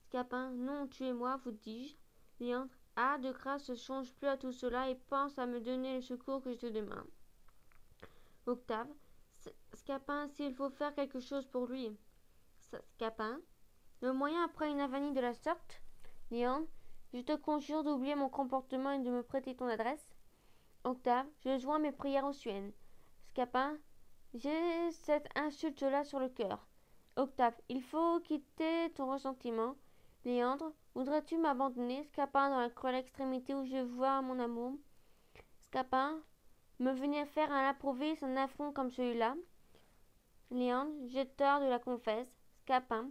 Scapin, non, tuez-moi, vous dis-je. Léandre, ah, de grâce, ne songe plus à tout cela et pense à me donner le secours que je te demande. Octave, Scapin, s'il faut faire quelque chose pour lui. Scapin, le moyen après une avanie de la sorte. Léandre, je te conjure d'oublier mon comportement et de me prêter ton adresse. Octave, je joins mes prières aux Suènes. Scapin, j'ai cette insulte-là sur le cœur. Octave, il faut quitter ton ressentiment. Léandre, voudrais-tu m'abandonner, Scapin, dans la cruelle extrémité où je vois mon amour? Scapin, me venir faire à l'improviste un affront comme celui-là? Léandre, j'ai tort de la confesse. Scapin,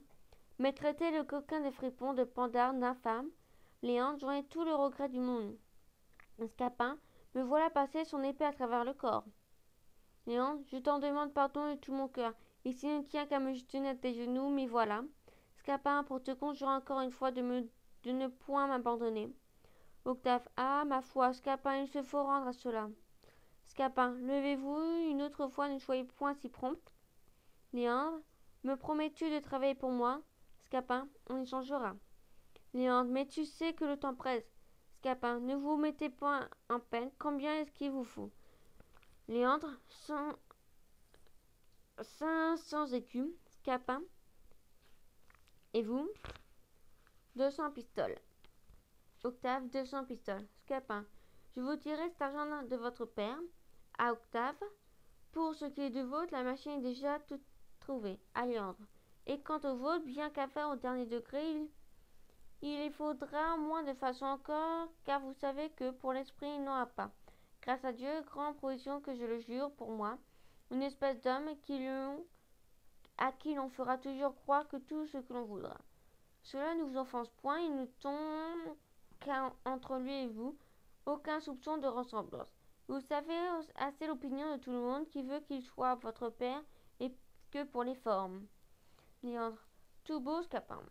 me traiter le coquin de fripon, de pandard, d'infâme. Léandre, j'en ai tout le regret du monde. Scapin, me voilà passer son épée à travers le corps. Léandre, je t'en demande pardon de tout mon cœur. Et s'il ne tient qu'à me jeter à tes genoux, m'y voilà. Scapin, pour te conjurer encore une fois de ne point m'abandonner. Octave, ah, ma foi, Scapin, il se faut rendre à cela. Scapin, levez-vous une autre fois, ne soyez point si prompt. Léandre, me promets-tu de travailler pour moi? Scapin, on échangera. Léandre, mais tu sais que le temps presse. Scapin, ne vous mettez point en peine, combien est-ce qu'il vous faut? Léandre, 500 écus. Scapin, et vous? 200 pistoles. Octave, 200 pistoles. Scapin, je vous tirerai cet argent de votre père. À Octave, pour ce qui est de vôtre, la machine est déjà toute trouvée. À Léandre. Et quant au vôtre, bien qu'à faire au dernier degré, il y faudra moins de façon encore, car vous savez que pour l'esprit il n'en a pas. Grâce à Dieu, grande provision que je le jure pour moi, une espèce d'homme à qui l'on fera toujours croire que tout ce que l'on voudra. Cela ne vous offense point, il ne tombe qu'entre lui et vous aucun soupçon de ressemblance. Vous savez assez l'opinion de tout le monde qui veut qu'il soit votre père et que pour les formes. Léandre, tout beau, Scapin.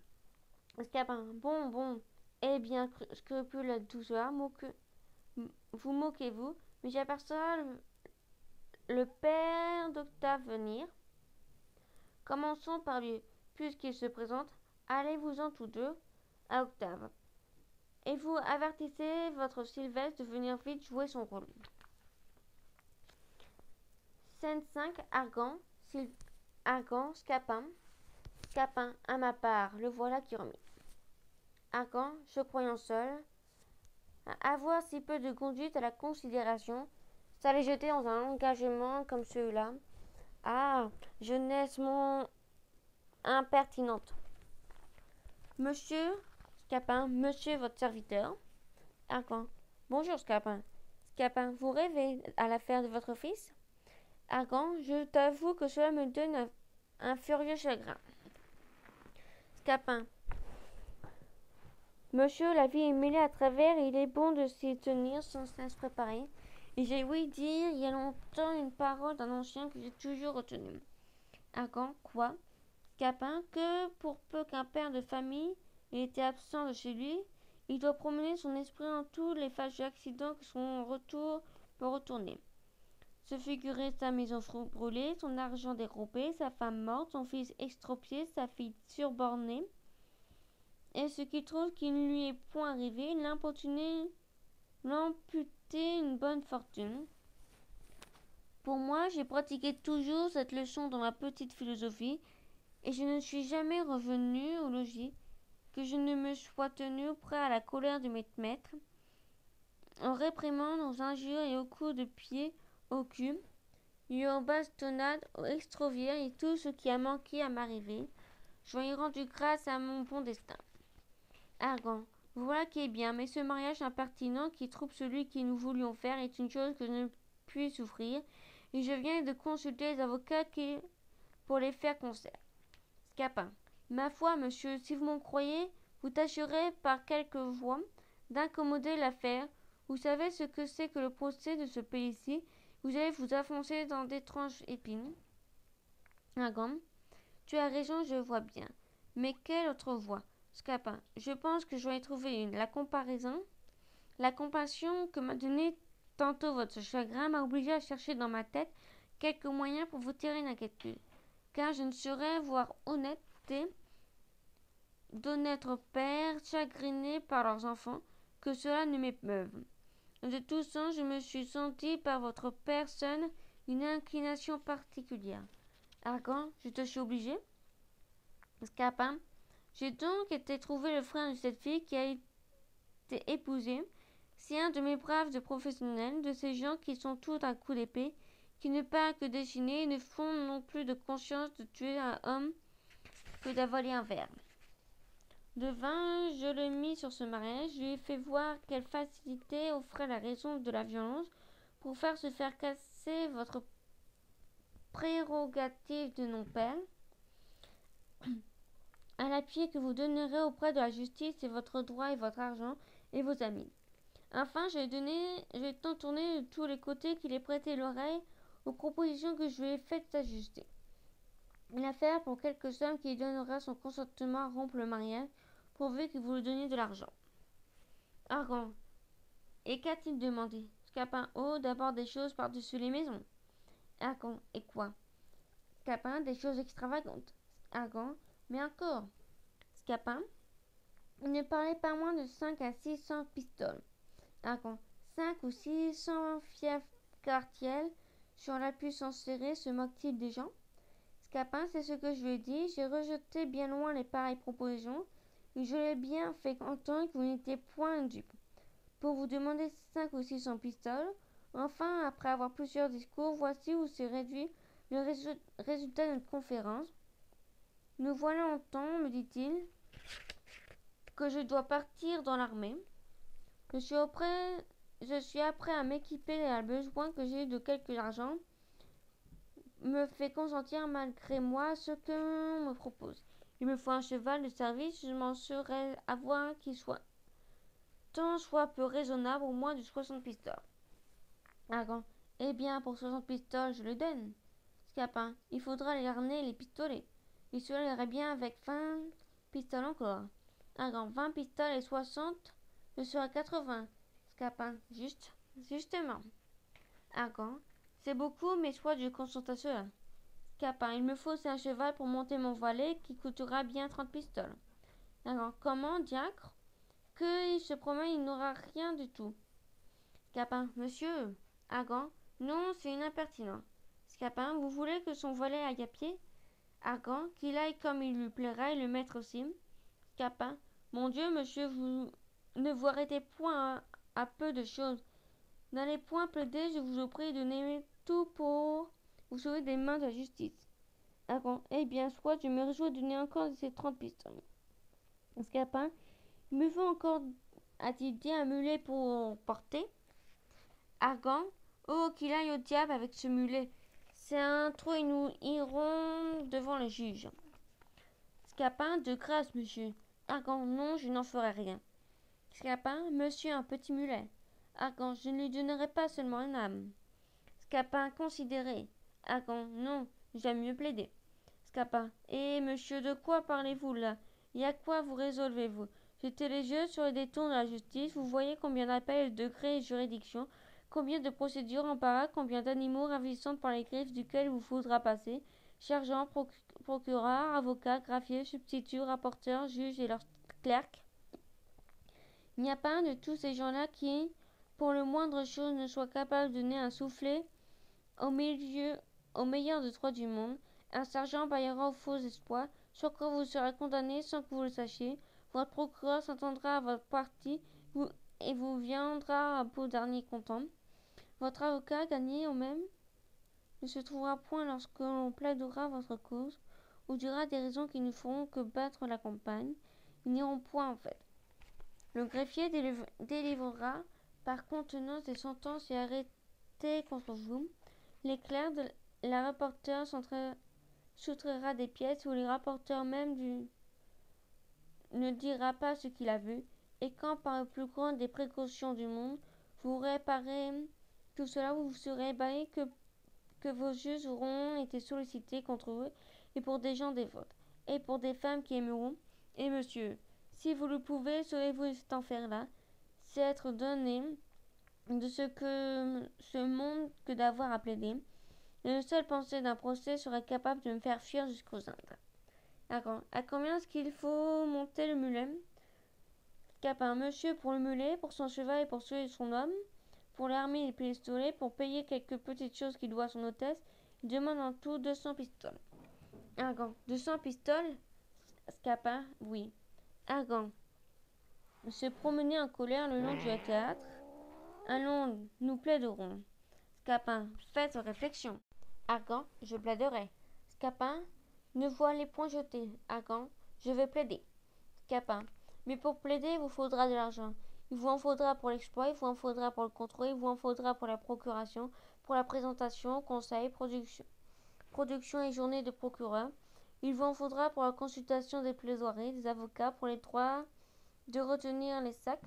Scapin, bon, eh bien, scrupule tout cela, vous moquez-vous, mais j'aperçois le père d'Octave venir. Commençons par lui, puisqu'il se présente, allez-vous-en tous deux à Octave. Et vous avertissez votre Sylvestre de venir vite jouer son rôle. Scène 5, Argan, Scapin. Scapin, à ma part, le voilà qui remit. Argan, se croyant seul, à avoir si peu de conduite à la considération, s'allait jeter dans un engagement comme celui-là. Ah, jeunesse mon impertinente. Monsieur Scapin, monsieur votre serviteur. Argan, bonjour Scapin. Scapin, vous rêvez à l'affaire de votre fils? Argan, je t'avoue que cela me donne un furieux chagrin. Scapin, monsieur, la vie est mêlée à travers et il est bon de s'y tenir sans cesse préparé. Et j'ai ouï dire il y a longtemps une parole d'un ancien que j'ai toujours retenue. Argan, quoi? Scapin, que pour peu qu'un père de famille ait été absent de chez lui, il doit promener son esprit en tous les fâcheux accidents que son retour peut retourner. Se figurer sa maison brûlée, son argent dérobé, sa femme morte, son fils extropié, sa fille surbornée, et ce qu'il trouve qui ne lui est point arrivé, l'amputer une bonne fortune. Pour moi, j'ai pratiqué toujours cette leçon dans ma petite philosophie, et je ne suis jamais revenu au logis que je ne me sois tenu prêt à la colère de mes maîtres, en réprimande aux injures et aux coups de pied au cul, et aux bastonnades, aux extrovières et tout ce qui a manqué à m'arriver. J'aurais rendu grâce à mon bon destin. Argan, voilà qui est bien, mais ce mariage impertinent qui trouble celui que nous voulions faire est une chose que je ne puis souffrir, et je viens de consulter les avocats pour les faire concert. Scapin, ma foi, monsieur, si vous m'en croyez, vous tâcherez par quelque voie d'incommoder l'affaire. Vous savez ce que c'est que le procès de ce pays-ci. Vous allez vous enfoncer dans d'étranges épines. Argan, tu as raison, je vois bien. Mais quelle autre voie? Scapin, je pense que je vais trouver une. La compassion que m'a donnée tantôt votre chagrin m'a obligé à chercher dans ma tête quelques moyens pour vous tirer une inquiétude. Car je ne saurais voir d'honnêtes pères chagrinés par leurs enfants, que cela ne m'émeuve. De tout sens, je me suis senti par votre personne une inclination particulière. Argan, je te suis obligé. Scapin, j'ai donc été trouver le frère de cette fille qui a été épousée. C'est un de mes braves de professionnels, de ces gens qui sont tout à coup d'épée, qui ne parlent que d'échiner et ne font non plus de conscience de tuer un homme que d'avaler un verre. De vain, je le mis sur ce mariage, je lui ai fait voir quelle facilité offrait la raison de la violence pour se faire casser votre prérogative de non-père, à l'appui que vous donnerez auprès de la justice et votre droit et votre argent et vos amis. Enfin, j'ai tant tourné de tous les côtés qu'il ait prêté l'oreille aux propositions que je lui ai faites s'ajuster. Il a fait pour quelque somme qui donnera son consentement à rompre le mariage, pourvu que vous lui donniez de l'argent. Argan, et qu'a-t-il demandé? Scapin, oh, d'abord des choses par-dessus les maisons. Argan, et quoi? Scapin, des choses extravagantes. Argan, mais encore. Scapin, il ne parlait pas moins de 5 à 600 pistoles. Argan, 5 ou 600 fiefs quartiels sur la puissance serrée, se moque-t-il des gens? Scapin, c'est ce que je lui ai dit. J'ai rejeté bien loin les pareilles propositions, et je l'ai bien fait entendre que vous n'étiez point dupe. Pour vous demander 5 ou 600 pistoles, enfin, après avoir plusieurs discours, voici où s'est réduit le résultat de notre conférence. Nous voilà en temps, me dit-il, que je dois partir dans l'armée. Je suis après à m'équiper et à besoin que j'ai de quelque argent me fait consentir malgré moi ce que me propose. Il me faut un cheval de service, je m'en saurais avoir un qui soit tant soit peu raisonnable, au moins de 60 pistoles. Argan, eh bien, pour 60 pistoles, je le donne. Scapin, il faudra les garner et les pistolets. Il se irait bien avec 20 pistoles encore. Argan, 20 pistoles et 60, je serai 80. Scapin, justement. Argan, c'est beaucoup, mais soit je consente à cela. Scapin, il me faut aussi un cheval pour monter mon valet qui coûtera bien 30 pistoles. Argan, comment, diacre? Qu'il se promène, il n'aura rien du tout. Scapin, monsieur. Argan, non, c'est une impertinence. Scapin, vous voulez que son valet aille à pied? Argan, qu'il aille comme il lui plaira et le maître aussi. Scapin, mon Dieu, monsieur, vous ne vous arrêtez point à peu de choses. N'allez point plaider, je vous prie de n'aimer tout pour vous sauver des mains de la justice. Argan, eh bien, soit, je me réjouis de donner encore de ces 30 pistoles. Scapin, il me faut encore, a-t-il dit, un mulet pour porter? Argan, oh, qu'il aille au diable avec ce mulet. C'est un trou et nous irons devant le juge. Scapin, de grâce, monsieur. Argan, non, je n'en ferai rien. Scapin, monsieur, un petit mulet. Argan, je ne lui donnerai pas seulement une âme. Scapin, considérez. Argan, non, j'aime mieux plaider. Scapin, eh, monsieur, de quoi parlez-vous là? Et à quoi vous résolvez-vous? Jetez les yeux sur les détours de la justice, vous voyez combien d'appels, de degrés et juridictions, combien de procédures embarras, combien d'animaux ravissants par les griffes duquel vous faudra passer, sergents, procureurs, avocats, greffiers, substituts, rapporteurs, juges et leurs clercs. Il n'y a pas un de tous ces gens-là qui, pour le moindre chose, ne soit capable de donner un soufflet au meilleur de trois du monde. Un sergent baillera aux faux espoirs, soit que vous serez condamné sans que vous le sachiez. Votre procureur s'entendra à votre parti et vous viendra à bout dernier content. Votre avocat, gagné au même, ne se trouvera point lorsque l'on plaidera votre cause, ou dira des raisons qui ne feront que battre la campagne. Ils n'iront point en fait. Le greffier délivrera par contenance des sentences et arrêtés contre vous. Les clercs de la rapporteure soustraira des pièces où le rapporteur même ne dira pas ce qu'il a vu, et quand par la plus grande des précautions du monde vous réparez tout cela, vous serez ébahi que vos juges auront été sollicités contre eux et pour des gens dévotes, et pour des femmes qui aimeront. Et monsieur, si vous le pouvez, sauvez-vous de cet enfer-là, c'est être donné de ce que ce monde que d'avoir à plaider. Et le seul pensée d'un procès serait capable de me faire fuir jusqu'aux Indes. D'accord. À combien est-ce qu'il faut monter le mulet? Capin, monsieur pour le mulet, pour son cheval et pour celui de son homme, pour l'armée et les pistolets, pour payer quelques petites choses qu'il doit à son hôtesse, il demande en tout 200 pistoles. Argan, 200 pistoles? Scapin, oui. Argan, se promener en colère le long du théâtre. Allons, nous plaiderons. Scapin, faites réflexion. Argan, je plaiderai. Scapin, ne voilez point jeter. Argan, je vais plaider. Scapin, mais pour plaider, il vous faudra de l'argent. Il vous en faudra pour l'exploit, il vous en faudra pour le contrôle, il vous en faudra pour la procuration, pour la présentation, conseil, production et journée de procureur. Il vous en faudra pour la consultation des plaidoiries, des avocats, pour les droits de retenir les sacs.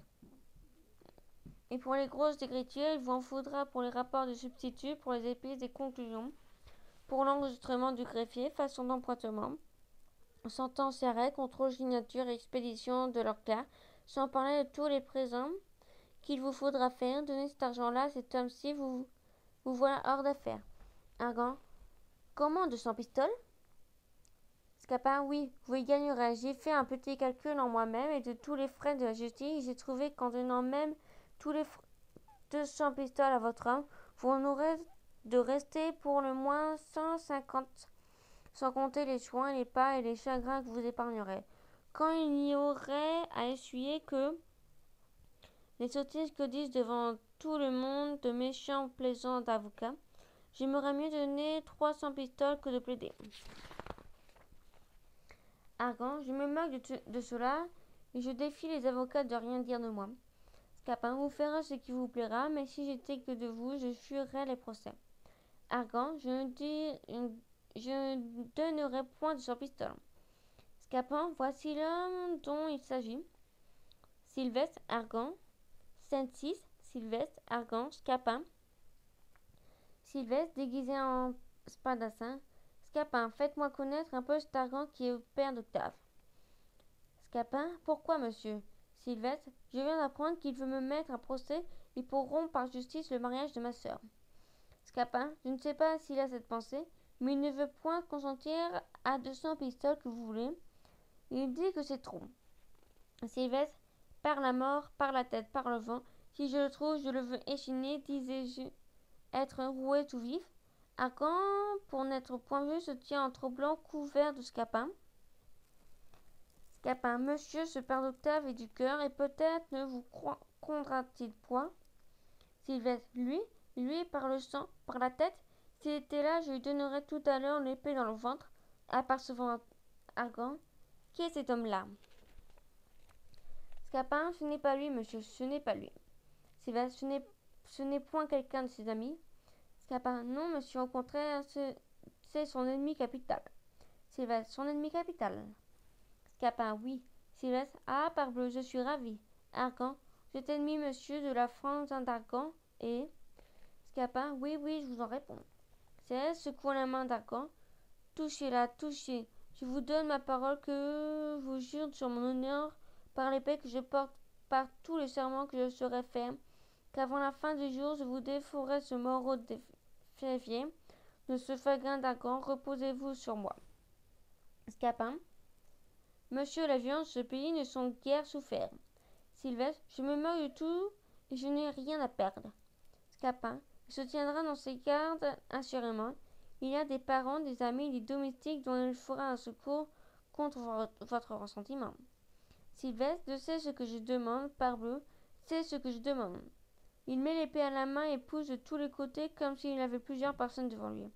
Et pour les grosses écritures, il vous en faudra pour les rapports de substituts, pour les épices des conclusions, pour l'enregistrement du greffier, façon d'empruntement, sentence et arrêt, contrôle, signature et expédition de leur clerc, sans parler de tous les présents qu'il vous faudra faire. Donnez cet argent-là à cet homme-ci, vous voilà hors d'affaires. Argan, comment 200 pistoles? Scapin, oui, vous y gagnerez. J'ai fait un petit calcul en moi-même et de tous les frais de la justice, j'ai trouvé qu'en donnant même tous les 200 pistoles à votre homme, vous en aurez de rester pour le moins 150, sans compter les soins, les pas et les chagrins que vous épargnerez. Quand il n'y aurait à essuyer que les sottises que disent devant tout le monde de méchants plaisants d'avocats, j'aimerais mieux donner 300 pistoles que de plaider. Argan, je me moque de cela et je défie les avocats de rien dire de moi. Scapin, vous ferez ce qui vous plaira, mais si j'étais que de vous, je fuirais les procès. Argan, je ne donnerai point de 100 pistoles. Scapin, voici l'homme dont il s'agit. Sylvestre, Argan, Saint-Cis, Sylvestre, Argan, Scapin. Sylvestre, déguisé en spadassin. Scapin, faites-moi connaître un peu cet Argan qui est au père d'Octave. Scapin, pourquoi, monsieur? Sylvestre, je viens d'apprendre qu'il veut me mettre un procès et pour rompre par justice le mariage de ma sœur. Scapin, je ne sais pas s'il a cette pensée, mais il ne veut point consentir à 200 pistoles que vous voulez. Il dit que c'est trop. Sylvestre, par la mort, par la tête, par le vent, si je le trouve, je le veux échiner, disais-je, être roué tout vif. Argan, pour n'être point vu, se tient en troublant couvert de Scapin. Scapin, monsieur, ce père d'Octave est du cœur, et peut-être ne vous croira-t-il point. Sylvestre, lui, par le sang, par la tête, s'il était là, je lui donnerais tout à l'heure l'épée dans le ventre, apercevant Argan. Qui est cet homme-là? Scapin, ce n'est pas lui, monsieur, ce n'est pas lui. Sylvestre, ce n'est point quelqu'un de ses amis. Scapin, non, monsieur, au contraire, c'est son ennemi capital. Sylvestre, son ennemi capital. Scapin, oui. Sylvestre, ah, parbleu, je suis ravi. Argan, cet ennemi, monsieur, de la France d'Argan, et Scapin, oui, je vous en réponds. C'est secouant la main d'Argan. Touchez-la, touchez. Je vous donne ma parole que vous jure sur mon honneur par l'épée que je porte, par tous les serments que je serai fait, qu'avant la fin du jour, je vous défouerai ce morceau de févier, de ce fagrin d'Argan. Reposez-vous sur moi. Scapin, monsieur, la violence de ce pays ne sont guère souffert. Sylvestre, je me moque de tout et je n'ai rien à perdre. Scapin, il se tiendra dans ses gardes assurément. Il y a des parents, des amis, des domestiques dont il fera un secours contre votre ressentiment. Sylvestre, je sais ce que je demande, parbleu, c'est ce que je demande. Il met l'épée à la main et pousse de tous les côtés comme s'il avait plusieurs personnes devant lui.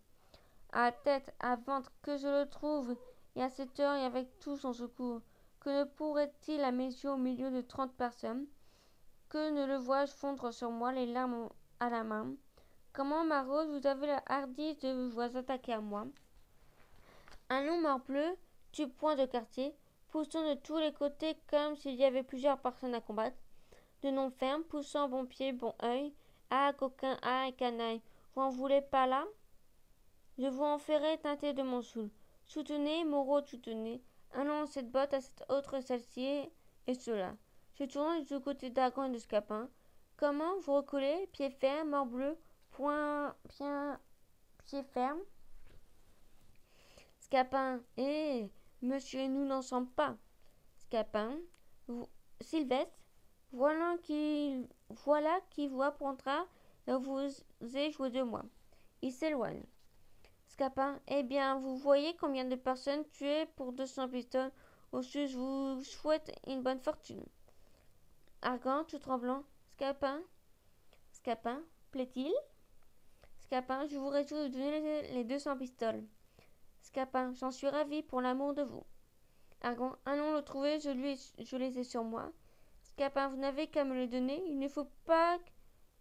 À tête, à ventre, que je le trouve, et à cette heure et avec tout son secours. Que ne pourrait-il à mes yeux au milieu de 30 personnes? Que ne le vois-je fondre sur moi les larmes à la main? Comment, ma rose, vous avez la hardise de vous attaquer à moi? Un long morbleu, tue point de quartier, poussant de tous les côtés comme s'il y avait plusieurs personnes à combattre. De nom ferme, poussant bon pied, bon œil. Ah, coquin, ah, canaille, vous en voulez pas là? Je vous en ferai teinter de mon soul. Soutenez, Moreau, soutenez. Allons cette botte à cette autre, celle-ci et cela. Je tourne du côté d'Argan et de Scapin. Comment vous recollez, pied ferme, morbleu, pied ferme. Scapin, monsieur, nous n'en sommes pas. Scapin, Sylvestre, voilà qui vous apprendra à vous jouer de moi. Il s'éloigne. Scapin, eh bien, vous voyez combien de personnes tuées pour 200 pistoles. Au sud, je vous souhaite une bonne fortune. Argan, tout tremblant. Scapin, plaît-il? Scapin, je vous réjouis de donner les 200 pistoles. Scapin, j'en suis ravi pour l'amour de vous. Argan, allons le trouver, je les ai sur moi. Scapin, vous n'avez qu'à me les donner. Il ne faut pas,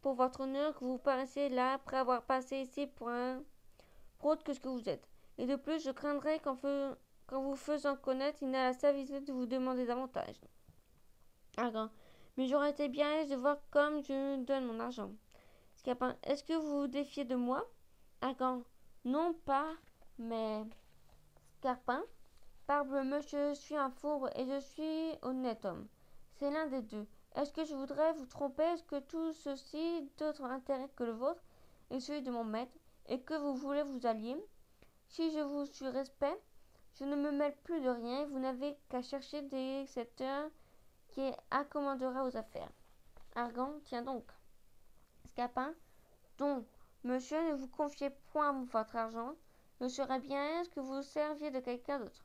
pour votre honneur, que vous paraissiez là après avoir passé ici pour autre que ce que vous êtes. Et de plus, je craindrais qu'en vous faisant connaître, il n'ait la savité de vous demander davantage. Argan, mais j'aurais été bien aise de voir comme je donne mon argent. Scapin, est-ce que vous vous défiez de moi? Argan, non pas, mais... Scapin, parbleu, monsieur, je suis un fourbe et je suis honnête homme. C'est l'un des deux. Est-ce que je voudrais vous tromper? Est-ce que tout ceci d'autre intérêt que le vôtre et celui de mon maître, et que vous voulez vous allier? Si je vous suis respect, je ne me mêle plus de rien, et vous n'avez qu'à chercher des secteurs qui accommodera aux affaires. Argan, tiens donc. Scapin, donc, monsieur, ne vous confiez point votre argent, ne serait bien aise que vous serviez de quelqu'un d'autre.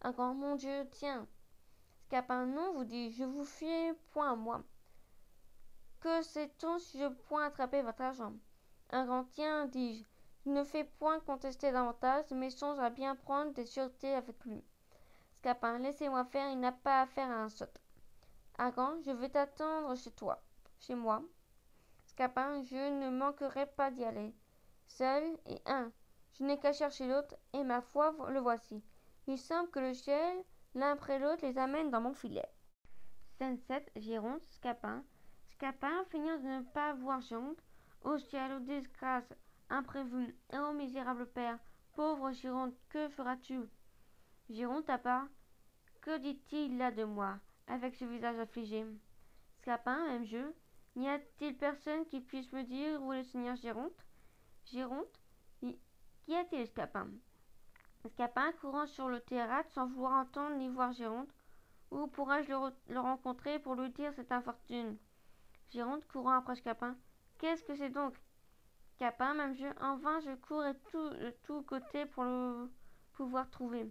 Argan, mon Dieu, tiens. Scapin, non, vous dis, je vous fie point à moi. Que sait-on si je point attraper votre argent? Argan, tiens, dis-je, je ne fais point contester davantage, mais songe à bien prendre des sûretés avec lui. Scapin, laissez-moi faire, il n'a pas affaire à un sot. Argan, je vais t'attendre chez moi. Scapin, je ne manquerai pas d'y aller. Seul et un. Je n'ai qu'à chercher l'autre, et ma foi, le voici. Il semble que le ciel, l'un après l'autre, les amène dans mon filet. Scène 7, Géronte, Scapin. Scapin, feignant de ne pas voir Géronte. Ô ciel, ô disgrâce imprévue, et ô misérable père, pauvre Géronte, que feras-tu? Géronte à part, que dit-il là de moi, avec ce visage affligé? Scapin, même jeu. N'y a-t-il personne qui puisse me dire où est le seigneur Géronte? Géronte, qu'y a-t-il, Scapin? Scapin, courant sur le théâtre sans vouloir entendre ni voir Géronte. Où pourrais-je le rencontrer pour lui dire cette infortune? Géronte, courant après Scapin. Qu'est-ce que c'est donc? Scapin, même jeu. En vain, je cours de tous côtés pour le pouvoir trouver.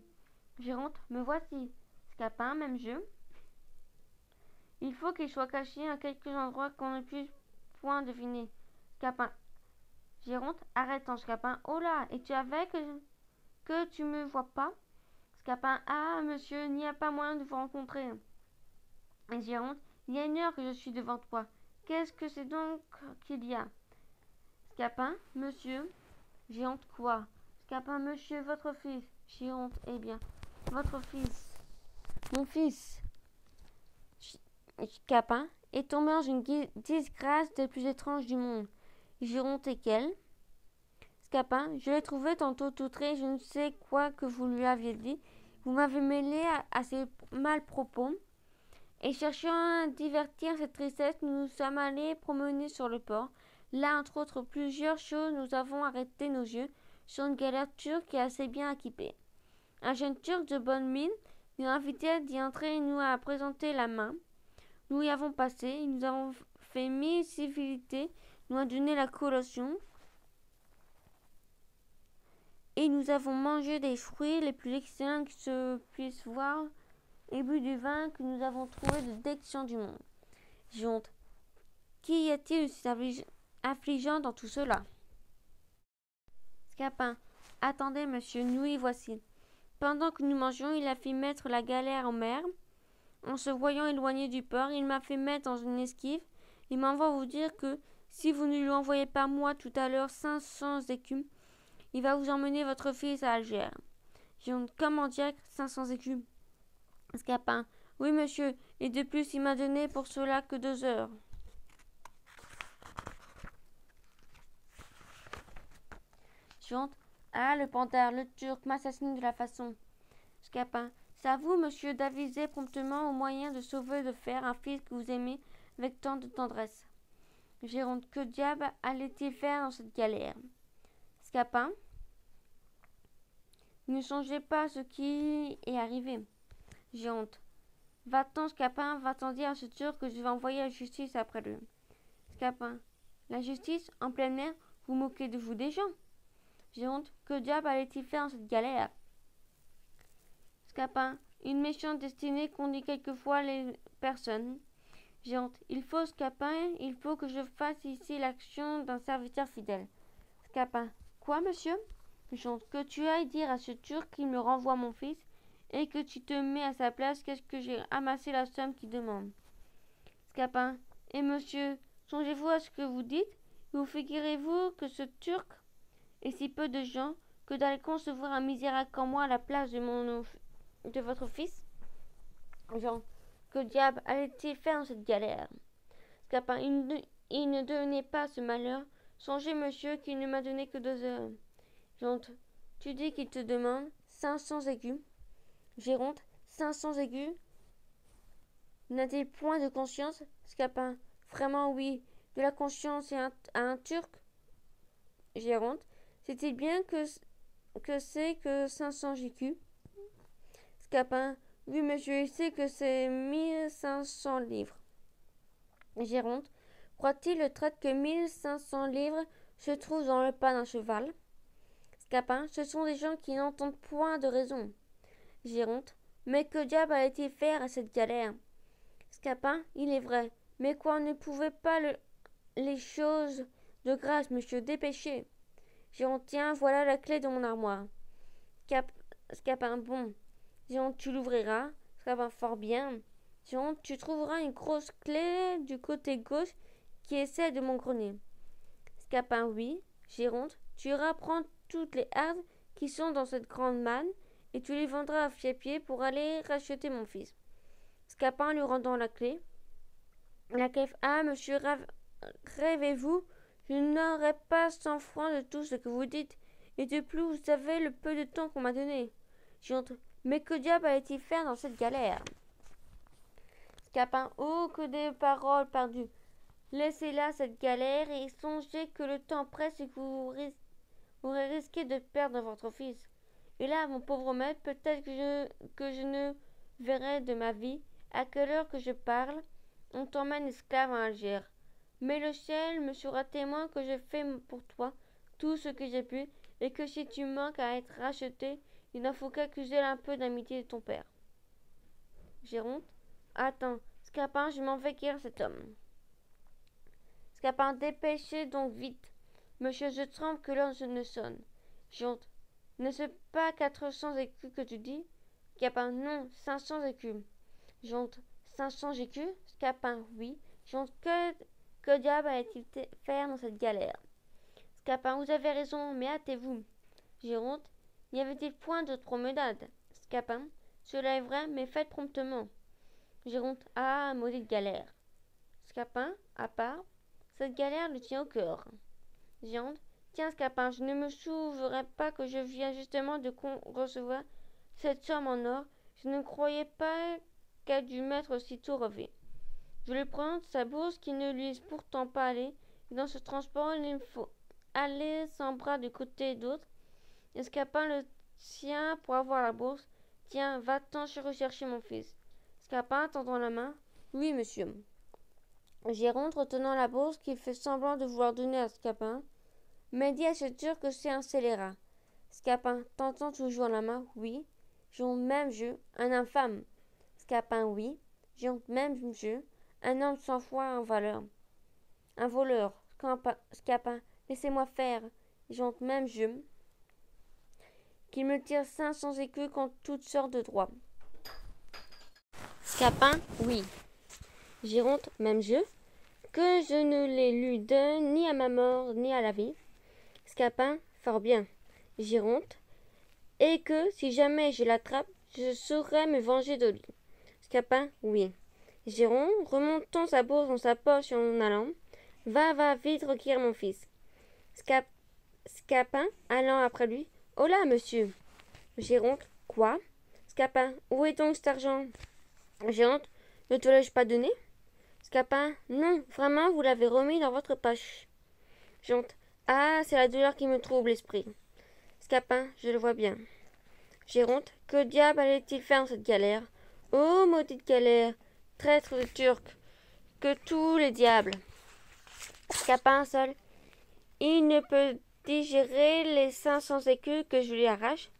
Géronte, me voici. Scapin, même jeu. Il faut qu'il soit caché à quelques endroits qu'on ne puisse point deviner. Scapin. Géronte, arrêtant Scapin. Oh là, es-tu avec que tu me vois pas? Scapin, ah, monsieur, il n'y a pas moyen de vous rencontrer. Et Géronte, il y a une heure que je suis devant toi. Qu'est-ce que c'est donc qu'il y a? Scapin, monsieur. Géronte, quoi? Scapin, monsieur, votre fils. Géronte, eh bien, votre fils. Mon fils. Scapin est tombé dans une disgrâce des plus étranges du monde. Géronte et quelle? Scapin, je l'ai trouvé tantôt outré, je ne sais quoi que vous lui aviez dit. Vous m'avez mêlé à ces mal-propos. Et cherchant à divertir cette tristesse, nous nous sommes allés promener sur le port. Là, entre autres plusieurs choses, nous avons arrêté nos yeux sur une galère turque et assez bien équipée. Un jeune turc de bonne mine nous invitait d'y entrer et nous a présenté la main. Nous y avons passé, nous avons fait 1000 civilités, nous a donné la collation et nous avons mangé des fruits les plus excellents qui se puissent voir et bu du vin que nous avons trouvé de délection du monde. Géronte, qu'y a-t-il de si affligeant dans tout cela? Scapin, attendez, monsieur, nous y voici. Pendant que nous mangions, il a fait mettre la galère en mer. En se voyant éloigné du port, il m'a fait mettre dans une esquive. Il m'envoie vous dire que, si vous ne lui envoyez pas moi tout à l'heure 500 écus, il va vous emmener votre fils à Alger. Géronte, comment dire 500 écus? Scapin, oui, monsieur, et de plus, il m'a donné pour cela que 2 heures. Géronte, Ah, le Pandare, le Turc m'assassine de la façon. Scapin. C'est à vous, monsieur, d'aviser promptement au moyen de sauver et de faire un fils que vous aimez avec tant de tendresse. Géronte. Que diable allait-il faire dans cette galère? Scapin. Ne songez pas à ce qui est arrivé. Géronte. Va-t'en, Scapin, va-t'en dire à ce Turc que je vais envoyer la justice après lui. Scapin. La justice, en plein air, vous moquez de vous des gens. Géronte. Que diable allait-il faire dans cette galère? Scapin. Une méchante destinée conduit quelquefois les personnes. Géronte. Il faut, Scapin, il faut que je fasse ici l'action d'un serviteur fidèle. Scapin. Quoi, monsieur? Géronte. Que tu ailles dire à ce Turc qu'il me renvoie mon fils et que tu te mets à sa place, qu'est-ce que j'ai amassé la somme qu'il demande. Scapin. Et monsieur, songez-vous à ce que vous dites? Vous figurez-vous que ce Turc est si peu de gens que d'aller concevoir un misérable comme moi à la place de votre fils? Jean. Que diable allait-il faire dans cette galère? Scapin. Il ne donnait pas ce malheur. Songez, monsieur, qu'il ne m'a donné que 2 heures. Géronte. Tu dis qu'il te demande 500 écus. Géronte. 500 écus. N'a-t-il point de conscience? Scapin. Vraiment, oui. De la conscience à un Turc? Géronte. Sait-il bien que c'est que 500 écus? Scapin. Oui, monsieur, il sait que c'est 1500 livres. Géronte. Croit-il le traître que 1500 livres se trouvent dans le pas d'un cheval? Scapin. Ce sont des gens qui n'entendent point de raison. Géronte. Mais que diable allait-il faire à cette galère? Scapin. Il est vrai. Mais quoi, on ne pouvait pas les choses de grâce, monsieur, dépêchez. Géronte. Tiens, voilà la clé de mon armoire. Scapin. Bon. Géronte. Tu l'ouvriras. Scapin. Fort bien. Géronte. Tu trouveras une grosse clé du côté gauche qui est celle de mon grenier. Scapin. Oui. Géronte. Tu iras prendre toutes les hardes qui sont dans cette grande manne et tu les vendras à pied pour aller racheter mon fils. Scapin lui rendant la clé. Ah, monsieur, rêvez-vous, je n'aurai pas 100 francs de tout ce que vous dites, et de plus, vous savez le peu de temps qu'on m'a donné. J'entre. Mais que diable allait-il faire dans cette galère? Scapin. Oh, que des paroles perdues. Laissez là cette galère et songez que le temps presse et que vous aurez risqué de perdre votre fils. Et là, mon pauvre maître, peut-être que je ne verrai de ma vie, à quelle heure que je parle, on t'emmène esclave à Alger. Mais le ciel me sera témoin que je fais pour toi tout ce que j'ai pu, et que si tu manques à être racheté, il n'en faut qu'accuser un peu d'amitié de ton père. Géronte. Attends, Scapin, je m'en vais guérir cet homme. Scapin. Dépêchez donc vite. Monsieur, je tremble que l'heure ne sonne. Géronte. N'est-ce pas 400 écus que tu dis? Scapin. Non, 500 écus. Géronte. 500 écus? Scapin. Oui. Géronte. Que diable allait-il faire dans cette galère? Scapin. Vous avez raison, mais hâtez-vous. Géronte. N'y avait-il point de promenade? Scapin. Cela est vrai, mais faites promptement. Géronte. Ah, maudite galère. Scapin. À part. Cette galère le tient au cœur. Géronte. Tiens, Scapin, je ne me souviens pas que je viens justement de recevoir cette somme en or. Je ne croyais pas qu'elle dû m'être aussitôt revue. Je lui présente sa bourse qui ne lui est pourtant pas allée, et dans ce transport, il faut aller sans bras de côté et d'autre. Et Scapin le tient pour avoir la bourse. Tiens, va-t'en rechercher mon fils. Scapin tendant la main. Oui, monsieur. Géronte retenant la bourse qu'il fait semblant de vouloir donner à Scapin, mais dit à ce Turc que c'est un scélérat. Scapin tentant toujours la main. Oui. Géronte. Même jeu. Un infâme. Scapin. Oui. Géronte. Même jeu. Un homme sans foi en valeur. Un voleur. Scapin. Laissez-moi faire. Géronte. Même jeu. Qu'il me tire 500 écus contre toutes sortes de droits. Scapin. Oui. Géronte. Même jeu. Que je ne les lui donne ni à ma mort ni à la vie. Scapin. Fort bien. Géronte. Et que, si jamais je l'attrape, je saurai me venger de lui. Scapin. Oui. Géronte, remontant sa bourse dans sa poche et en allant. Va, vite recueillir mon fils. Scapin, allant après lui. Oh là, monsieur. Géronte. Quoi? Scapin. Où est donc cet argent? Géronte. Ne te l'ai-je pas donné? Scapin. Non, vraiment, vous l'avez remis dans votre poche. Géronte. Ah, c'est la douleur qui me trouble l'esprit. Scapin. Je le vois bien. Géronte. Que diable allait-il faire dans cette galère? Oh, maudite galère! Traître de Turc! Que tous les diables! Scapin seul. Il ne peut digérer les 500 écus que je lui arrache,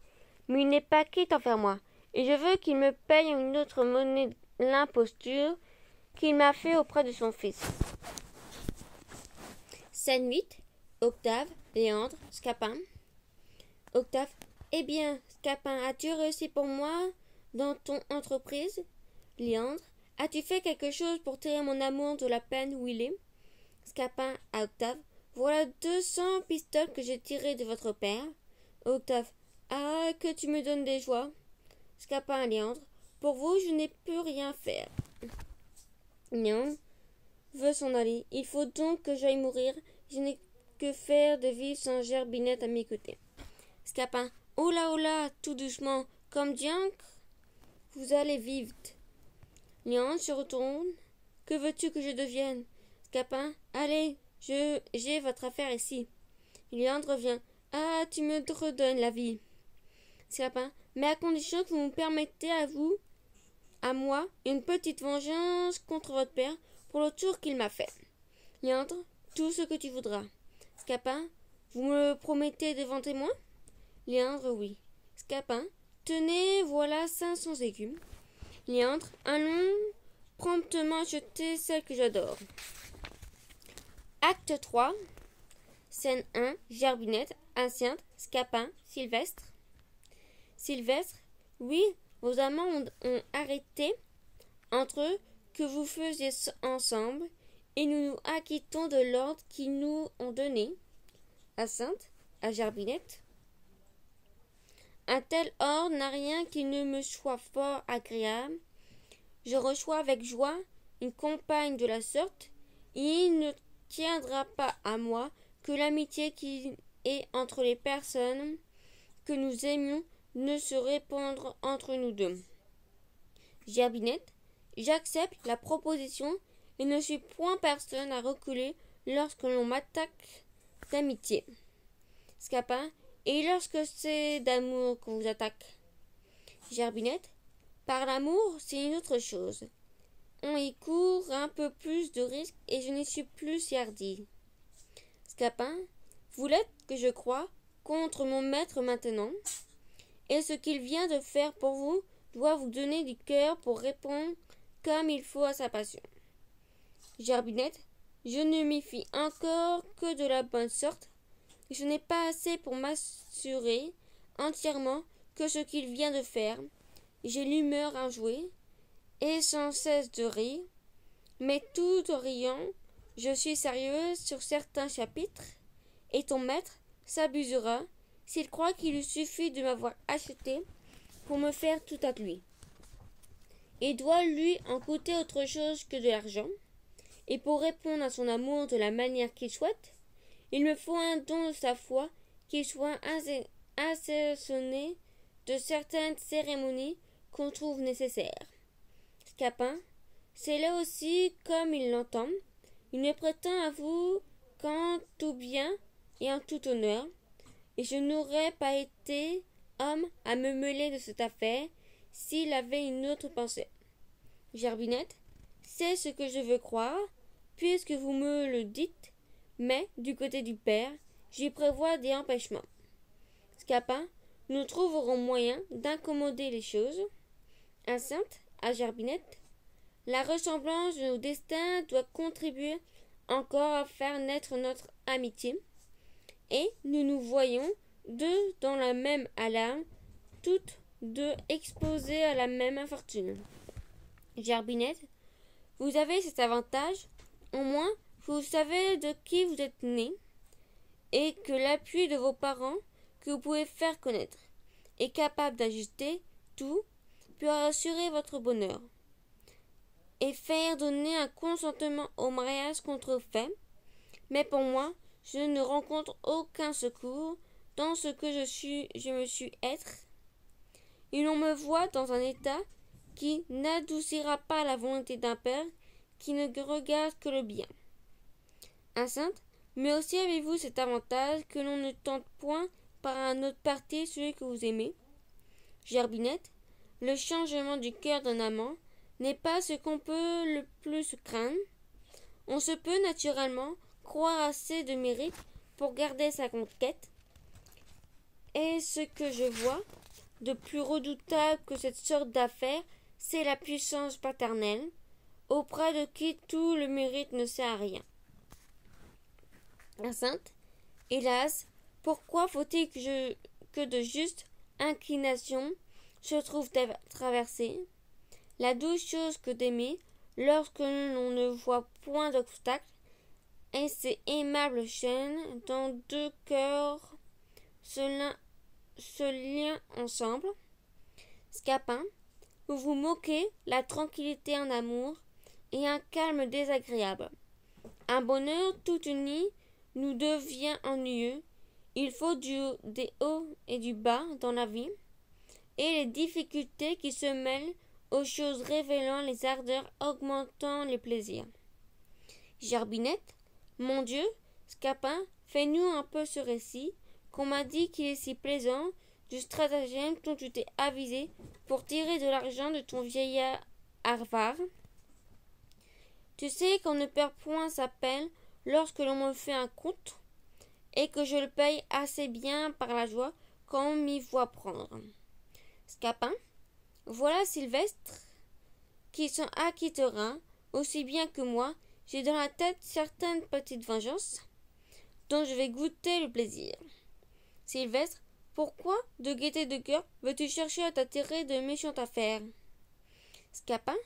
mais il n'est pas quitte envers moi, et je veux qu'il me paye une autre monnaie l'imposture qu'il m'a fait auprès de son fils. Scène 8. Octave, Léandre, Scapin. Octave. Eh bien, Scapin, as-tu réussi pour moi dans ton entreprise? Léandre. As-tu fait quelque chose pour tirer mon amour de la peine où il est? Scapin à Octave. Voilà 200 pistoles que j'ai tirées de votre père. Octave. Ah, que tu me donnes des joies. Scapin à Léandre. Pour vous, je n'ai pu rien faire. Léandre veut s'en aller. Il faut donc que j'aille mourir. Je n'ai que faire de vivre sans Gerbinette à mes côtés. Scapin. Oh là, tout doucement, comme diantre. Vous allez vite. Léandre se retourne. Que veux-tu que je devienne? Scapin. Allez, j'ai votre affaire ici. Léandre revient. Ah, tu me redonnes la vie. Scapin. Mais à condition que vous me permettez à moi, une petite vengeance contre votre père pour le tour qu'il m'a fait. Léandre. Tout ce que tu voudras. Scapin. Vous me le promettez devant témoin? Léandre. Oui. Scapin. Tenez, voilà 500 écus. Léandre. Allons promptement acheter celle que j'adore. Acte 3. Scène 1. Gerbinette, Hyacinthe, Scapin, Sylvestre. Sylvestre. Oui, vos amants ont arrêté entre eux que vous faisiez ensemble, et nous nous acquittons de l'ordre qu'ils nous ont donné. Hyacinthe à Gerbinette. Un tel ordre n'a rien qui ne me soit fort agréable. Je reçois avec joie une compagne de la sorte, et il ne tiendra pas à moi que l'amitié qui est entre les personnes que nous aimions ne se répandre entre nous deux. Gerbinette. J'accepte la proposition et ne suis point personne à reculer lorsque l'on m'attaque d'amitié. Scapin. Et lorsque c'est d'amour qu'on vous attaque? Gerbinette. Par l'amour, c'est une autre chose. On y court un peu plus de risques et je n'y suis plus si hardi. Scapin. Vous l'êtes, que je crois, contre mon maître maintenant, et ce qu'il vient de faire pour vous doit vous donner du cœur pour répondre comme il faut à sa passion. Gerbinette. Je ne m'y fie encore que de la bonne sorte, et je n'ai pas assez pour m'assurer entièrement que ce qu'il vient de faire. J'ai l'humeur à jouer, et sans cesse de rire, mais tout en riant, je suis sérieuse sur certains chapitres, et ton maître s'abusera s'il croit qu'il lui suffit de m'avoir acheté pour me faire tout à lui. Il doit lui en coûter autre chose que de l'argent, et pour répondre à son amour de la manière qu'il souhaite, il me faut un don de sa foi qui soit assaisonné de certaines cérémonies qu'on trouve nécessaires. Scapin. C'est là aussi comme il l'entend. Il ne prétend à vous qu'en tout bien et en tout honneur, et je n'aurais pas été homme à me mêler de cette affaire s'il avait une autre pensée. Gerbinette. C'est ce que je veux croire, puisque vous me le dites, mais du côté du père, j'y prévois des empêchements. Scapin. Nous trouverons moyen d'accommoder les choses. Hyacinthe à Gerbinette. La ressemblance de nos destins doit contribuer encore à faire naître notre amitié, et nous nous voyons deux dans la même alarme, toutes deux exposées à la même infortune. Gerbinette. Vous avez cet avantage, au moins vous savez de qui vous êtes né, et que l'appui de vos parents que vous pouvez faire connaître est capable d'ajuster tout pour assurer votre bonheur et faire donner un consentement au mariage contrefait. Mais pour moi, je ne rencontre aucun secours dans ce que je me suis être, et l'on me voit dans un état qui n'adoucira pas la volonté d'un père qui ne regarde que le bien. Hyacinthe, mais aussi avez-vous cet avantage que l'on ne tente point par un autre parti celui que vous aimez. Gerbinette, le changement du cœur d'un amant n'est pas ce qu'on peut le plus craindre. On se peut naturellement croire assez de mérite pour garder sa conquête. Et ce que je vois de plus redoutable que cette sorte d'affaire, c'est la puissance paternelle, auprès de qui tout le mérite ne sert à rien. Hyacinthe, hélas, pourquoi faut-il que de justes inclinations se trouvent traversées? La douce chose que d'aimer, lorsque l'on ne voit point d'obstacle, et ces aimables chaînes dont deux cœurs se lient ensemble. Scapin, vous vous moquez la tranquillité en amour et un calme désagréable. Un bonheur tout uni nous devient ennuyeux. Il faut des hauts et du bas dans la vie, et les difficultés qui se mêlent aux choses révélant les ardeurs, augmentant les plaisirs. Gerbinette, mon Dieu, Scapin, fais-nous un peu ce récit, qu'on m'a dit qu'il est si plaisant, du stratagème dont tu t'es avisé pour tirer de l'argent de ton vieillard avare. Tu sais qu'on ne perd point sa peine lorsque l'on me fait un compte, et que je le paye assez bien par la joie qu'on m'y voit prendre. Scapin, voilà Sylvestre, qui s'en acquittera aussi bien que moi. J'ai dans la tête certaines petites vengeances, dont je vais goûter le plaisir. Sylvestre, pourquoi, de gaieté de cœur, veux-tu chercher à t'attirer de méchantes affaires? Scapin,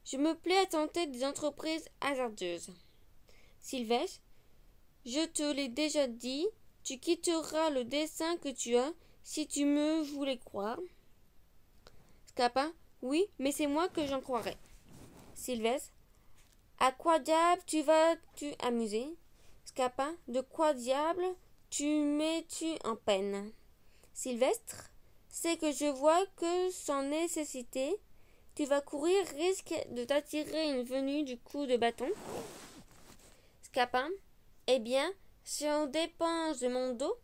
je me plais à tenter des entreprises hasardeuses. Sylvestre, je te l'ai déjà dit, tu quitteras le dessein que tu as si tu me voulais croire. Scapin, oui, mais c'est moi que j'en croirai. Sylvestre, à quoi diable tu vas-tu amuser? Scapin, de quoi diable tu mets-tu en peine? Sylvestre, c'est que je vois que sans nécessité, tu vas courir risque de t'attirer une venue du coup de bâton. Scapin, eh bien, si on dépense de mon dos,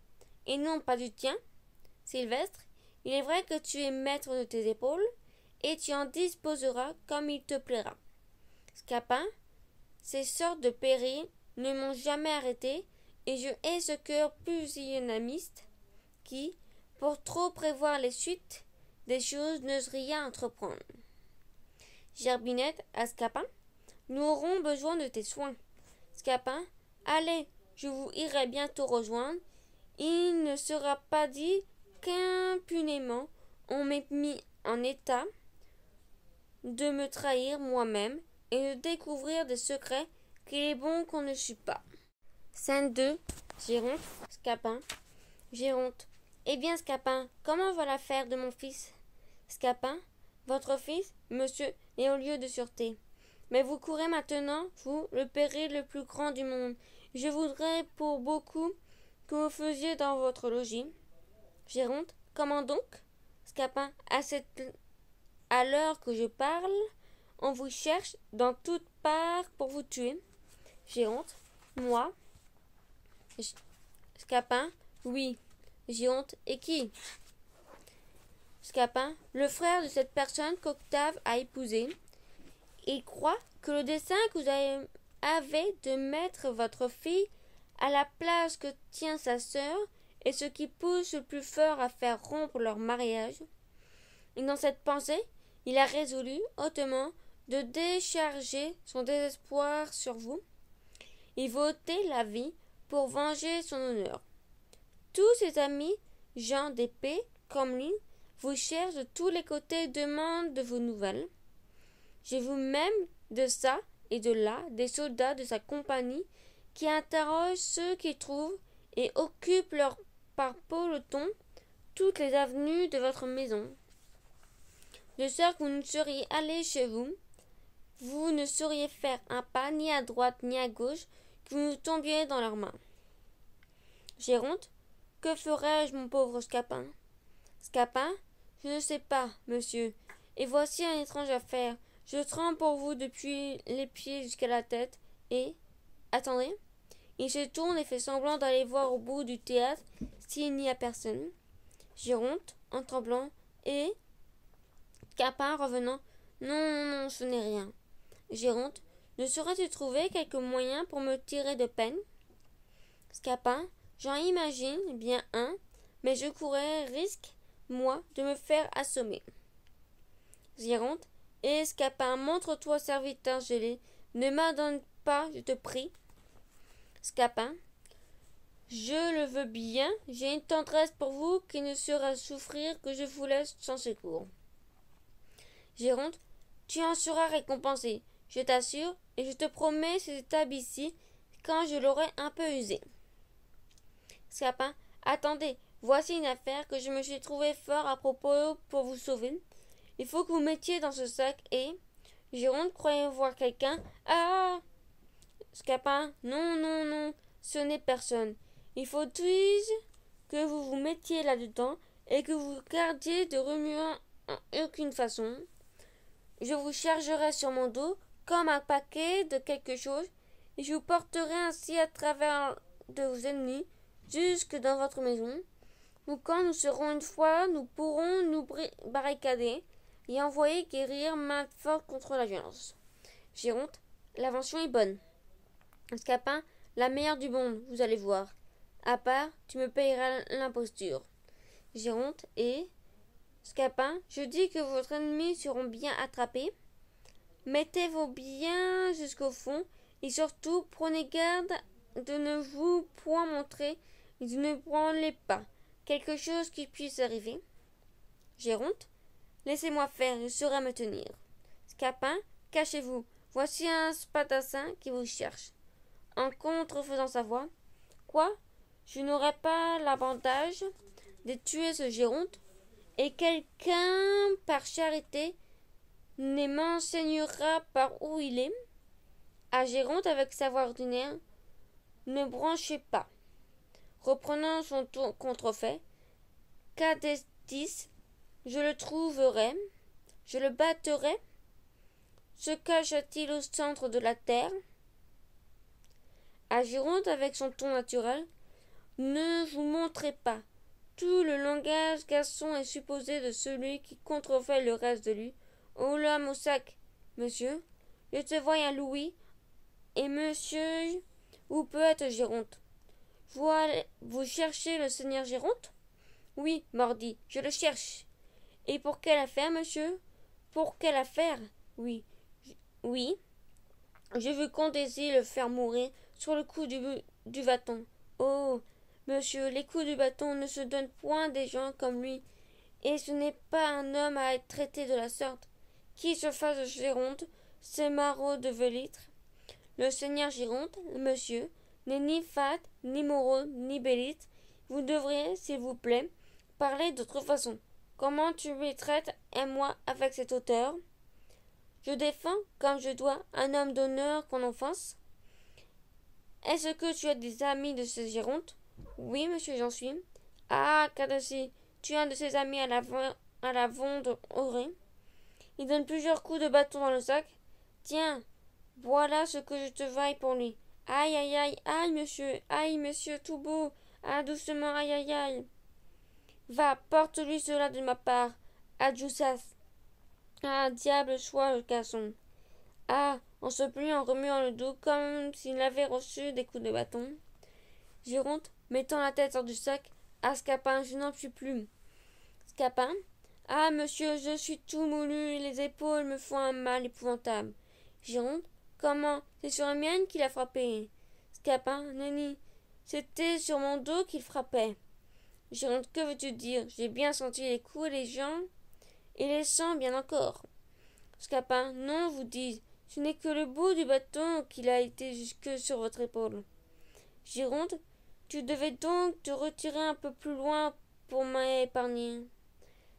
et non pas du tien. Sylvestre, il est vrai que tu es maître de tes épaules, et tu en disposeras comme il te plaira. Scapin, ces sortes de périls ne m'ont jamais arrêté, et je hais ce cœur pusillanimiste qui, pour trop prévoir les suites des choses, n'ose rien entreprendre. Gerbinette à Scapin, nous aurons besoin de tes soins. Scapin, allez, je vous irai bientôt rejoindre. Il ne sera pas dit qu'impunément on m'ait mis en état de me trahir moi-même et de découvrir des secrets qu'il est bon qu'on ne sût pas. Scène 2. Géronte, Scapin. Géronte. Eh bien, Scapin, comment va l'affaire de mon fils? Scapin. Votre fils, monsieur, est au lieu de sûreté. Mais vous courez maintenant, vous, le péril le plus grand du monde. Je voudrais pour beaucoup que vous faisiez dans votre logis. Géronte. Comment donc? Scapin. À l'heure que je parle, on vous cherche dans toutes parts pour vous tuer. Géronte. Moi. Scapin. Oui. Géronte. Et qui? Scapin. Le frère de cette personne qu'Octave a épousée. Il croit que le dessein que vous avez de mettre votre fille à la place que tient sa sœur est ce qui pousse le plus fort à faire rompre leur mariage. Et dans cette pensée, il a résolu hautement de décharger son désespoir sur vous. Il veut ôter la vie pour venger son honneur. Tous ses amis, gens d'épée comme lui, vous cherchent de tous les côtés et demandent de vos nouvelles. J'ai vu même de ça et de là des soldats de sa compagnie qui interrogent ceux qui trouvent et occupent par peloton toutes les avenues de votre maison. De sorte que vous ne seriez allé chez vous, vous ne sauriez faire un pas ni à droite ni à gauche, que vous tombiez dans leurs mains. Géronte, Que ferais-je, mon pauvre Scapin? Scapin? Je ne sais pas, monsieur. Et voici une étrange affaire. Je tremble pour vous depuis les pieds jusqu'à la tête, et... Attendez. Il se tourne et fait semblant d'aller voir au bout du théâtre s'il n'y a personne. Géronte, en tremblant, et... Scapin, revenant. Non, non, non, ce n'est rien. Géronte, ne saurais-tu trouver quelque moyen pour me tirer de peine? Scapin, j'en imagine bien un, mais je courrais risque, moi, de me faire assommer. Géronte, et Scapin, montre-toi serviteur gelé, ne m'abandonne pas, je te prie. Scapin, je le veux bien, j'ai une tendresse pour vous qui ne sera souffrir que je vous laisse sans secours. Géronte, tu en seras récompensé, je t'assure, et je te promets cette table ici quand je l'aurai un peu usée. Scapin, attendez, voici une affaire que je me suis trouvé fort à propos pour vous sauver. Il faut que vous mettiez dans ce sac et... Géronte croyait voir quelqu'un. Ah! Scapin, non, non, non, ce n'est personne. Il faut que vous vous mettiez là-dedans et que vous gardiez de remuer en aucune façon. Je vous chargerai sur mon dos comme un paquet de quelque chose et je vous porterai ainsi à travers de vos ennemis jusque dans votre maison, où quand nous serons une fois, nous pourrons nous barricader et envoyer guérir main forte contre la violence. Géronte, l'invention est bonne. Scapin, la meilleure du monde, vous allez voir. À part, tu me payeras l'imposture. Géronte et... Scapin, je dis que vos ennemis seront bien attrapés. Mettez-vous bien jusqu'au fond et surtout prenez garde de ne vous point montrer et de ne branlez pas quelque chose qui puisse arriver. Géronte, laissez-moi faire, je saurai me tenir. Scapin, cachez-vous, voici un spadassin qui vous cherche. En contrefaisant sa voix, quoi? Je n'aurai pas l'avantage de tuer ce Géronte, et quelqu'un, par charité, ne m'enseignera par où il est. À Géronte, avec sa voix ordinaire, ne branchez pas. Reprenant son ton contrefait, Cadestis, je le trouverai, je le battrai. Se cache-t-il au centre de la terre? À Géronte, avec son ton naturel, ne vous montrez pas. Tout le langage garçon est supposé de celui qui contrefait le reste de lui. Oh l'homme au sac, monsieur, je te vois un louis, et monsieur, où peut être Géronte? Vous cherchez le seigneur Géronte? Oui, mordi, je le cherche. Et pour quelle affaire, monsieur? Pour quelle affaire? Oui, je veux qu'on désire le faire mourir sur le coup du bâton. Oh, monsieur, les coups du bâton ne se donnent point des gens comme lui, et ce n'est pas un homme à être traité de la sorte. Qui se fasse de Géronte, c'est maraud de Velitre. Le seigneur Géronte, monsieur, n'est ni fat, ni morose, ni bélite. Vous devriez, s'il vous plaît, parler d'autre façon. Comment tu lui traites, et moi, avec cette hauteur? Je défends, comme je dois, un homme d'honneur qu'on offense. Est-ce que tu as des amis de ce Géronte? Oui, monsieur, j'en suis. Ah, Cadassi, tu es un de ses amis à la Vonde Auré. Il donne plusieurs coups de bâton dans le sac. Tiens, voilà ce que je te vaille pour lui. Aïe, aïe, aïe, monsieur, tout beau. Ah, doucement, aïe, aïe, aïe. Va, porte-lui cela de ma part. Adjoussas. Ah, diable soit le garçon. Ah, en se pliant, en remuant le dos, comme s'il avait reçu des coups de bâton. Géronte, mettant la tête hors du sac. Ah, Scapin, je n'en puis plus. Scapin. Ah, monsieur, je suis tout moulu, et les épaules me font un mal épouvantable. Géronte. Comment? C'est sur la mienne qu'il a frappé. Scapin. Nenni. C'était sur mon dos qu'il frappait. Géronte, que veux-tu dire? J'ai bien senti les coups et les jambes, et les sangs bien encore. Scapin. Non, vous dis, ce n'est que le bout du bâton qu'il a été jusque sur votre épaule. Géronte. Tu devais donc te retirer un peu plus loin pour m'épargner.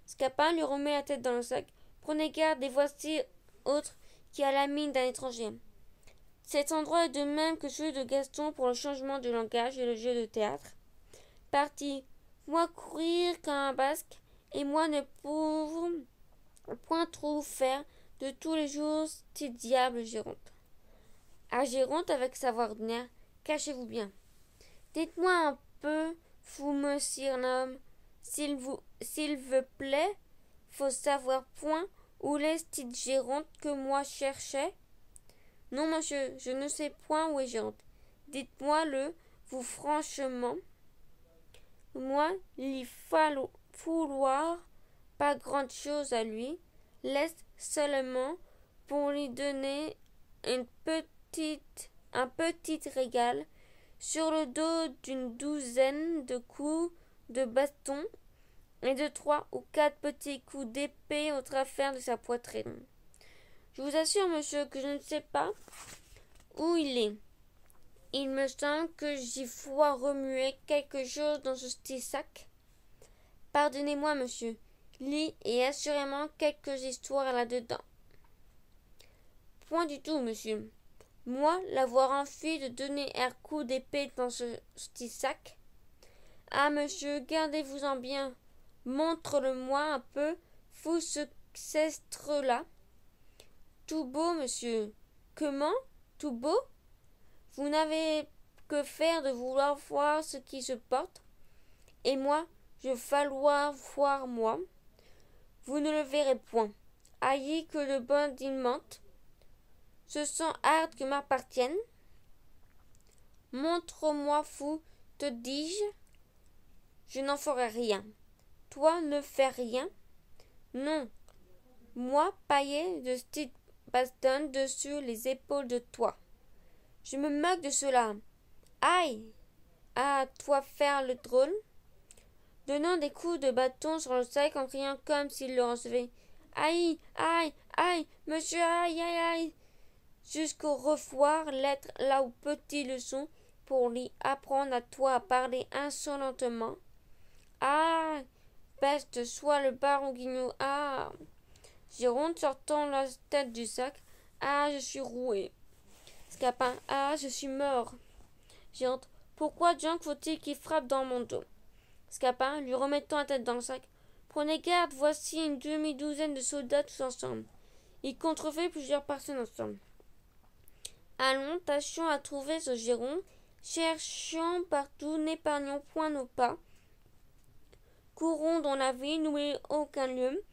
Scapin lui remet la tête dans le sac. Prenez garde, et voici autre qui a la mine d'un étranger. Cet endroit est de même que celui de Gaston pour le changement de langage et le jeu de théâtre. parti, moi courir comme un basque, et moi ne pauvre point trop faire de tous les jours, ces diables Géronte. À Géronte, avec sa voix ordinaire, cachez-vous bien. Dites-moi un peu, vous monsieur l'homme, s'il vous plaît, faut savoir point où est cette Géronte que moi cherchais. Non, monsieur, je ne sais point où est Géronte. Dites-moi-le, vous franchement. Moi, l'y falloir pas grande chose à lui, laisse seulement pour lui donner un petit régal sur le dos d'une douzaine de coups de bâton et de 3 ou 4 petits coups d'épée au travers de sa poitrine. Je vous assure, monsieur, que je ne sais pas où il est. Il me semble que j'y vois remuer quelque chose dans ce petit sac. Pardonnez-moi, monsieur, il y a assurément quelques histoires là-dedans. Point du tout, monsieur. Moi, l'avoir envie de donner un coup d'épée dans ce petit sac. Ah, monsieur, gardez-vous-en bien. Montre-le-moi un peu, vous ce cestre-là. Tout beau, monsieur. Comment? Tout beau? Vous n'avez que faire de vouloir voir ce qui se porte. Et moi, je falloir voir moi. Vous ne le verrez point. Aïe, que le bon il mente. Ce sont hardes que m'appartiennent. Montre-moi, fou, te dis-je. Je n'en ferai rien. Toi, ne fais rien. Non. Moi, pailler de petite bastonne dessus les épaules de toi. Je me moque de cela. Aïe! À toi faire le drôle. Donnant des coups de bâton sur le sac en criant comme s'il le recevait. Aïe! Aïe! Aïe! Monsieur! Aïe! Aïe! Aïe! Jusqu'au refoir l'être là où petit leçon pour lui apprendre à toi à parler insolentement. Ah! Peste soit le baron Guignot! Ah! Géronte sortant la tête du sac. Ah! Je suis roué. Scapin. Ah! Je suis mort. Géronte. Pourquoi Dieu faut-il qu'il frappe dans mon dos? Scapin, lui remettant la tête dans le sac. Prenez garde, voici une demi-douzaine de soldats tous ensemble. Ils contrefait plusieurs personnes ensemble. Allons, tâchons à trouver ce Géronte, cherchons partout, n'épargnons point nos pas. Courons dans la ville, n'oublions aucun lieu.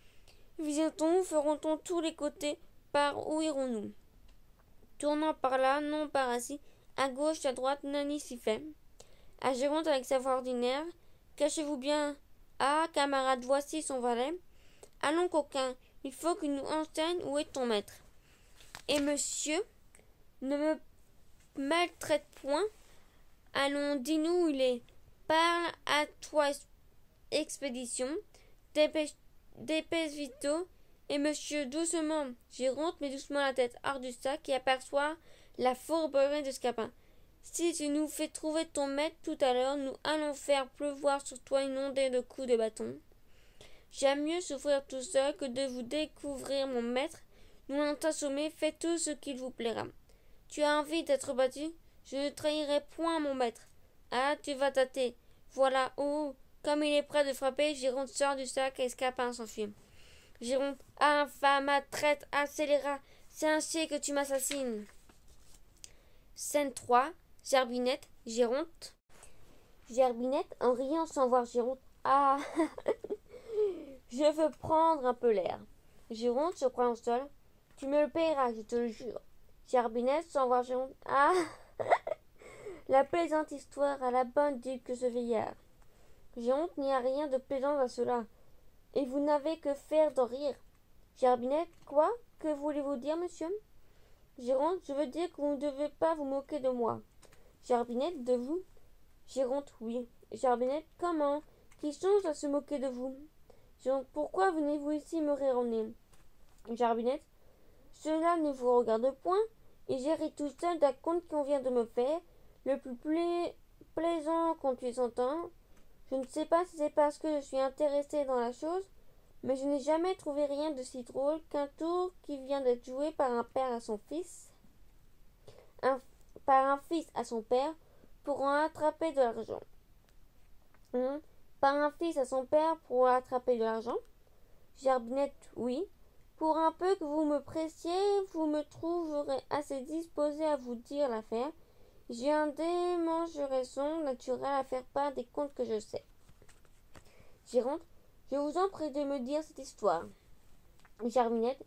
Visitons, ferons-on tous les côtés, par où irons-nous? Tournant par là, non par ici, à gauche, à droite, non ici fait. À Géronte avec sa voix ordinaire. Cachez-vous bien. Ah, camarade, voici son valet. Allons, coquin, il faut qu'il nous enseigne où est ton maître. Et monsieur, ne me maltraite point. Allons, dis-nous où il est. Parle à toi, expédition. Dépêche vito. Et monsieur, doucement. Géronte met doucement la tête hors du sac et aperçoit la fourberie de Scapin. Si tu nous fais trouver ton maître tout à l'heure, nous allons faire pleuvoir sur toi une ondée de coups de bâton. J'aime mieux souffrir tout seul que de vous découvrir mon maître. Nous allons t'assommer, faites tout ce qu'il vous plaira. Tu as envie d'être battu? Je ne trahirai point mon maître. Ah, tu vas tâter. Voilà, oh, comme il est prêt de frapper, Géronte sort du sac et Scapin s'enfuit. Géronte, infâme, traite, scélérat, c'est ainsi que tu m'assassines. Scène 3. Gerbinette, Géronte. Gerbinette, en riant sans voir Géronte. Ah! Je veux prendre un peu l'air. Géronte, se croyant seule. Tu me le payeras, je te le jure. Gerbinette, sans voir Géronte. Ah! La plaisante histoire à la bonne dupe que ce vieillard. Géronte, n'y a rien de plaisant à cela. Et vous n'avez que faire d'en rire. Gerbinette, quoi? Que voulez-vous dire, monsieur? Géronte, je veux dire que vous ne devez pas vous moquer de moi. Gerbinette, de vous? Géronte, oui. Gerbinette, comment? Qui songe à se moquer de vous? Géronte, pourquoi venez-vous ici me rire au nez? Gerbinette, cela ne vous regarde point, et j'ai ri tout seul d'un conte qu'on vient de me faire, le plus plaisant qu'on puisse entendre. Je ne sais pas si c'est parce que je suis intéressée dans la chose, mais je n'ai jamais trouvé rien de si drôle qu'un tour qui vient d'être joué par un père à son fils, par un fils à son père, pour en attraper de l'argent. Hein? Par un fils à son père pour attraper de l'argent? Gerbinette, oui. Pour un peu que vous me pressiez, vous me trouverez assez disposé à vous dire l'affaire. J'ai un démangeaison naturel à faire part des contes que je sais. Géronte, je vous en prie de me dire cette histoire. Gerbinette,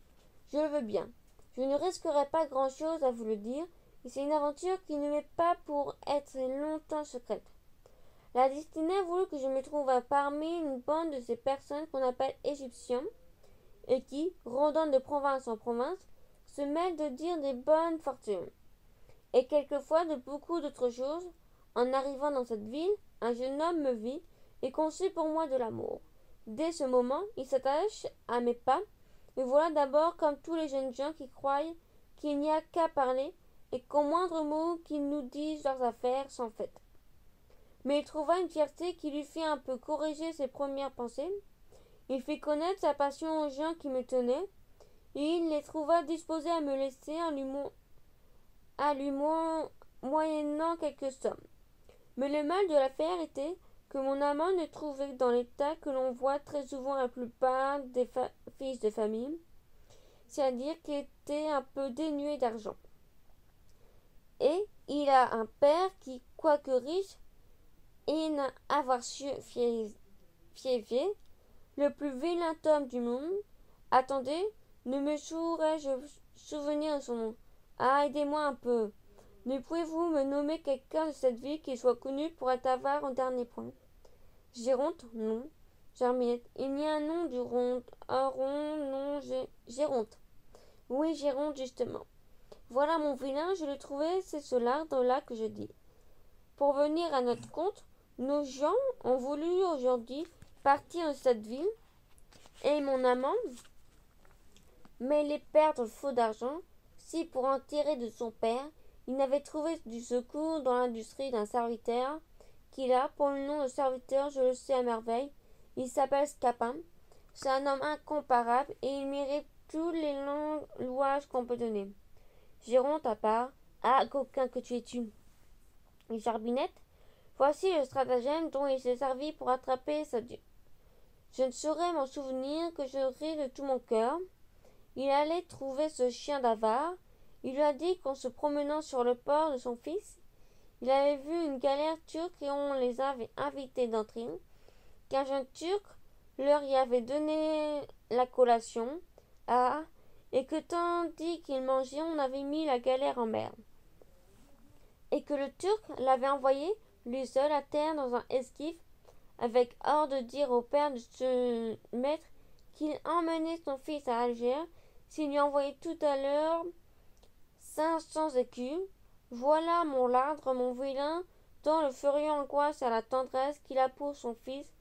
je le veux bien. Je ne risquerai pas grand-chose à vous le dire, et c'est une aventure qui ne m'est pas pour être longtemps secrète. La destinée a voulu que je me trouve parmi une bande de ces personnes qu'on appelle égyptiens, et qui, rôdant de province en province, se mêlent de dire des bonnes fortunes. Et quelquefois de beaucoup d'autres choses. En arrivant dans cette ville, un jeune homme me vit et conçut pour moi de l'amour. Dès ce moment, il s'attache à mes pas, et voilà d'abord comme tous les jeunes gens qui croient qu'il n'y a qu'à parler, et qu'au moindre mot qu'ils nous disent leurs affaires sont faites. Mais il trouva une fierté qui lui fit un peu corriger ses premières pensées. Il fit connaître sa passion aux gens qui me tenaient, et il les trouva disposés à me laisser moyennant quelques sommes. Mais le mal de l'affaire était que mon amant ne trouvait dans l'état que l'on voit très souvent la plupart des fils de famille, c'est-à-dire qu'il était un peu dénué d'argent. Et il a un père qui, quoique riche, et n'a avoir fiévé, le plus vilain homme du monde. Attendez, ne me saurais-je souvenir de son nom? Ah, aidez-moi un peu. Ne pouvez-vous me nommer quelqu'un de cette ville qui soit connu pour être avare au dernier point? Géronte, non. Germinette, il y a un nom du ronde. Un rond, non, Géronte. Oui, Géronte, justement. Voilà mon vilain, je le trouvais, c'est cela dans là que je dis. Pour venir à notre compte, nos gens ont voulu aujourd'hui partir de cette ville, et mon amant, mais les perdre faute d'argent, si pour en tirer de son père, il n'avait trouvé du secours dans l'industrie d'un serviteur, qu'il a, pour le nom de serviteur, je le sais à merveille, il s'appelle Scapin. C'est un homme incomparable, et il mérite tous les louages qu'on peut donner. Géronte à part, ah, coquin que tu es-tu! Et Gerbinette, voici le stratagème dont il s'est servi pour attraper sa due. Je ne saurais m'en souvenir que je ris de tout mon cœur. Il allait trouver ce chien d'avare. Il lui a dit qu'en se promenant sur le port de son fils, il avait vu une galère turque et on les avait invités d'entrer, qu'un jeune turc leur y avait donné la collation, et que tandis qu'ils mangeaient, on avait mis la galère en mer, et que le turc l'avait envoyé, lui seul, à terre dans un esquif, avec ordre de dire au père de ce maître qu'il emmenait son fils à Alger, s'il lui envoyait tout à l'heure 500 écus. Voilà mon ladre, mon vilain, dont le furieux angoisse à la tendresse qu'il a pour son fils,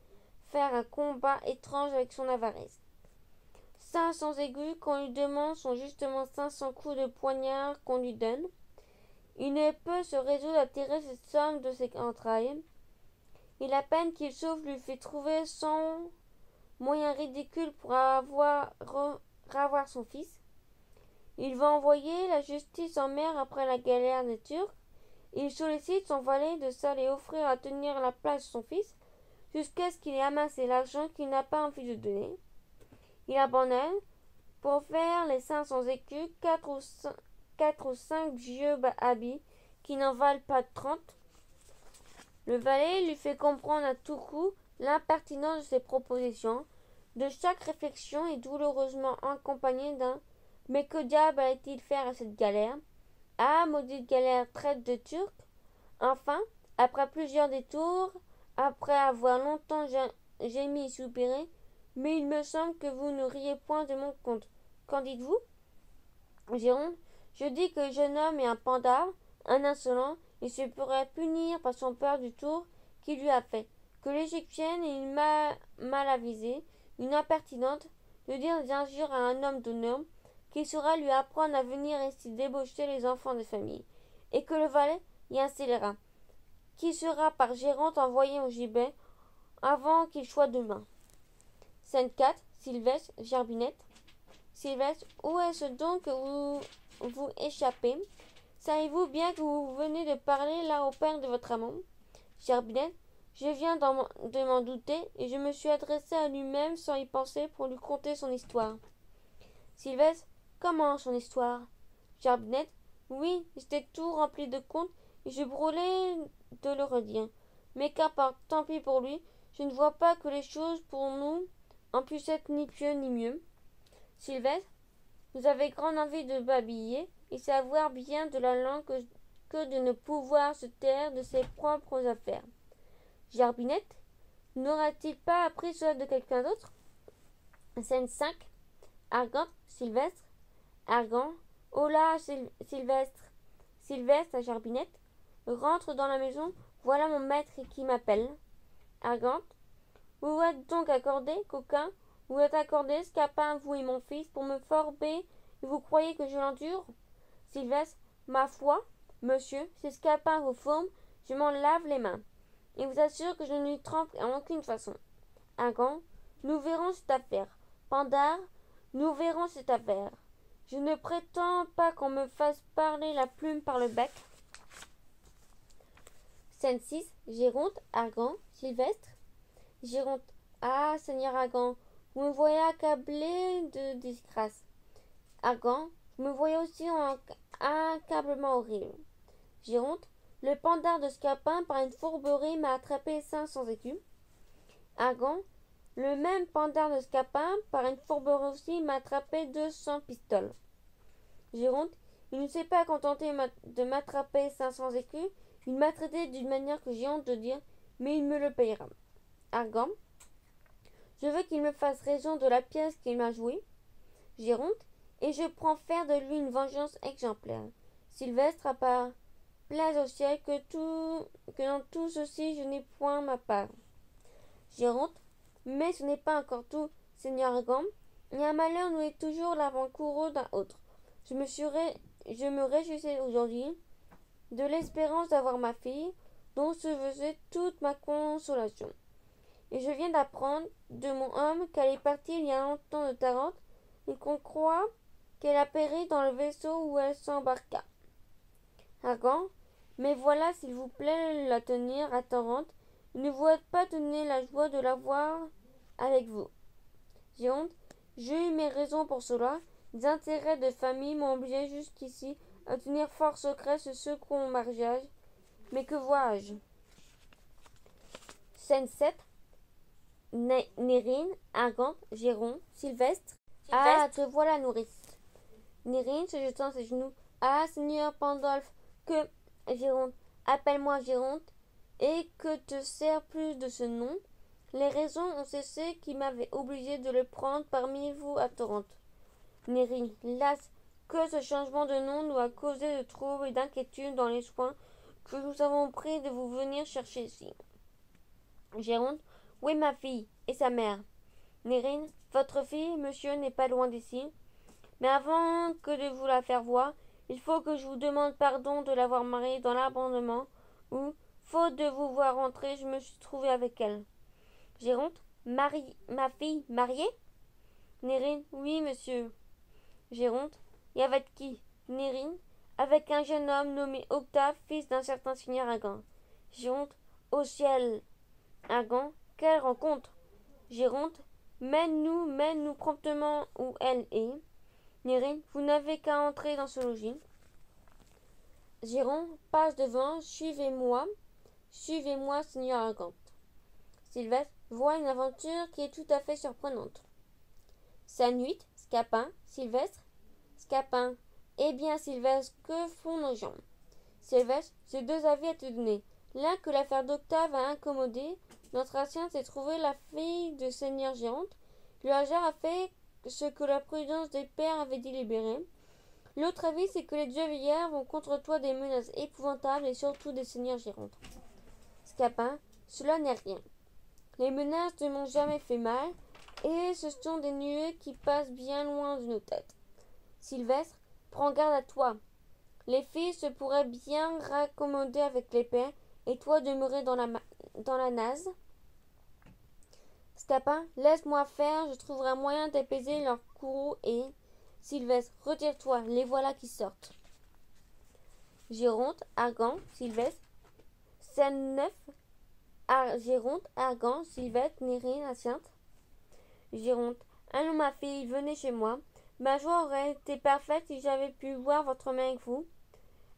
faire un combat étrange avec son avarice. 500 écus qu'on lui demande sont justement 500 coups de poignard qu'on lui donne. Il ne peut se résoudre à tirer cette somme de ses entrailles, et la peine qu'il souffre lui fait trouver 100 moyens ridicules pour ravoir son fils. Il va envoyer la justice en mer après la galère des Turcs. Il sollicite son valet de ça et offrir à tenir la place de son fils jusqu'à ce qu'il ait amassé l'argent qu'il n'a pas envie de donner. Il abandonne, pour faire les 500 écus, 4 ou 5 vieux habits qui n'en valent pas 30. Le valet lui fait comprendre à tout coup l'impertinence de ses propositions. De chaque réflexion est douloureusement accompagnée d'un « Mais que diable allait-il faire à cette galère? Ah, maudite galère traite de Turcs !» Enfin, après plusieurs détours, après avoir longtemps gémi et soupiré, « Mais il me semble que vous ne riez point de mon compte. Qu'en dites-vous? » Géronte, je dis que le jeune homme est un pandar, un insolent, et se pourrait punir par son père du tour qu'il lui a fait, que l'Égyptienne est une mal avisée, une impertinente, de dire des injures à un homme d'honneur, qui saura lui apprendre à venir ici débaucher les enfants de famille, et que le valet y insérera, qui sera par Géronte envoyé au gibet avant qu'il soit demain. Scène 4, Sylvestre, Gerbinette. Sylvestre, où est-ce donc que vous échappez? Savez-vous bien que vous venez de parler là au père de votre amant? Gerbinette, Je viens de m'en douter, et je me suis adressé à lui-même sans y penser pour lui conter son histoire. Sylvestre, comment son histoire? Jardinette, oui, j'étais tout rempli de contes, et je brûlais de le redire. Mais qu'importe, tant pis pour lui, je ne vois pas que les choses pour nous en puissent être ni pieux ni mieux. Sylvestre, vous avez grande envie de babiller et savoir bien de la langue que de ne pouvoir se taire de ses propres affaires. Jarbinette, n'aura-t-il pas appris cela de quelqu'un d'autre? Scène 5. Argante, Sylvestre. Argan, oh là, Sylvestre. Sylvestre à Jarbinette. Rentre dans la maison, voilà mon maître qui m'appelle. Argante, vous êtes donc accordé, coquin? Vous êtes accordé, Scapin, vous et mon fils, pour me forber, et vous croyez que je l'endure? Sylvestre, ma foi, monsieur, si Scapin vous forme, je m'en lave les mains, et vous assure que je ne lui trempe en aucune façon. Argan, nous verrons cette affaire. Pandare, nous verrons cette affaire. Je ne prétends pas qu'on me fasse parler la plume par le bec. Scène 6. Géronte, Argan, Sylvestre. Géronte, ah, Seigneur Argan, vous me voyez accablé de disgrâce. Argan, vous me voyez aussi en accablement horrible. Géronte, le pendard de Scapin par une fourberie m'a attrapé 500 écus. Argan, le même pendard de Scapin par une fourberie aussi m'a attrapé 200 pistoles. Géronte, il ne s'est pas contenté de m'attraper 500 écus, il m'a traité d'une manière que j'ai honte de dire, mais il me le payera. Argan, je veux qu'il me fasse raison de la pièce qu'il m'a jouée. Géronte, et je prends faire de lui une vengeance exemplaire. Sylvestre, à part plaise au ciel que dans tout ceci je n'ai point ma part. Géronte, mais ce n'est pas encore tout, Seigneur Argan. Et un malheur nous est toujours l'avant-courroux d'un autre. Je me réjouissais aujourd'hui de l'espérance d'avoir ma fille, dont se faisait toute ma consolation. Et je viens d'apprendre de mon homme qu'elle est partie il y a longtemps de Tarente, et qu'on croit qu'elle a péri dans le vaisseau où elle s'embarqua. Argan, mais voilà, s'il vous plaît, la tenir à Tarente, ne vous êtes pas donné la joie de la voir avec vous. Géronte, j'ai eu mes raisons pour cela. Des intérêts de famille m'ont obligé jusqu'ici à tenir fort secret ce second mariage. Mais que vois-je? Scène 7. Nérine, Argante, Géron, Sylvestre. Ah, te voilà, nourrice. Nérine se jetant à ses genoux. Ah, Seigneur Pandolfe, que... Géronte, appelle-moi Géronte, et que te sert plus de ce nom? Les raisons ont cessé qui m'avaient obligé de le prendre parmi vous à Tarente. Nérine, las, que ce changement de nom nous a causé de troubles et d'inquiétude dans les soins que nous avons pris de vous venir chercher ici. Géronte, oui, ma fille, et sa mère. Nérine, votre fille, monsieur, n'est pas loin d'ici. Mais avant que de vous la faire voir, il faut que je vous demande pardon de l'avoir mariée dans l'abandonnement où, faute de vous voir entrer, je me suis trouvée avec elle. Géronte, ma fille, mariée? Nérine, oui, monsieur. Géronte, et avec qui? Nérine, avec un jeune homme nommé Octave, fils d'un certain seigneur Argan. Géronte, au ciel. Argan, quelle rencontre? Géronte, mène-nous promptement où elle est. Nérine, vous n'avez qu'à entrer dans ce logis. Géron, passe devant, suivez-moi, Seigneur Argan. Sylvestre, voit une aventure qui est tout à fait surprenante. Scène 8, Scapin, Sylvestre. Scapin, eh bien, Sylvestre, que font nos gens? Sylvestre, j'ai deux avis à te donner. L'un que l'affaire d'Octave a incommodé, notre ancien s'est trouvé la fille de Seigneur Géronte. Le hasard a fait ce que la prudence des pères avait délibéré. L'autre avis, c'est que les dieux vieillards vont contre toi des menaces épouvantables et surtout des seigneurs Géronte. Scapin, cela n'est rien. Les menaces ne m'ont jamais fait mal, et ce sont des nuées qui passent bien loin de nos têtes. Sylvestre, prends garde à toi. Les filles se pourraient bien raccommoder avec les pères, et toi demeurer dans la nase. Scapin, laisse-moi faire, je trouverai un moyen d'apaiser leur courroux et... Sylvestre, retire-toi, les voilà qui sortent. Géronte, Argan, Sylvestre. Scène 9. Géronte, Argan, Sylvette, Nérine, Hyacinthe. Géronte. Allons ma fille, venez chez moi. Ma joie aurait été parfaite si j'avais pu voir votre main avec vous.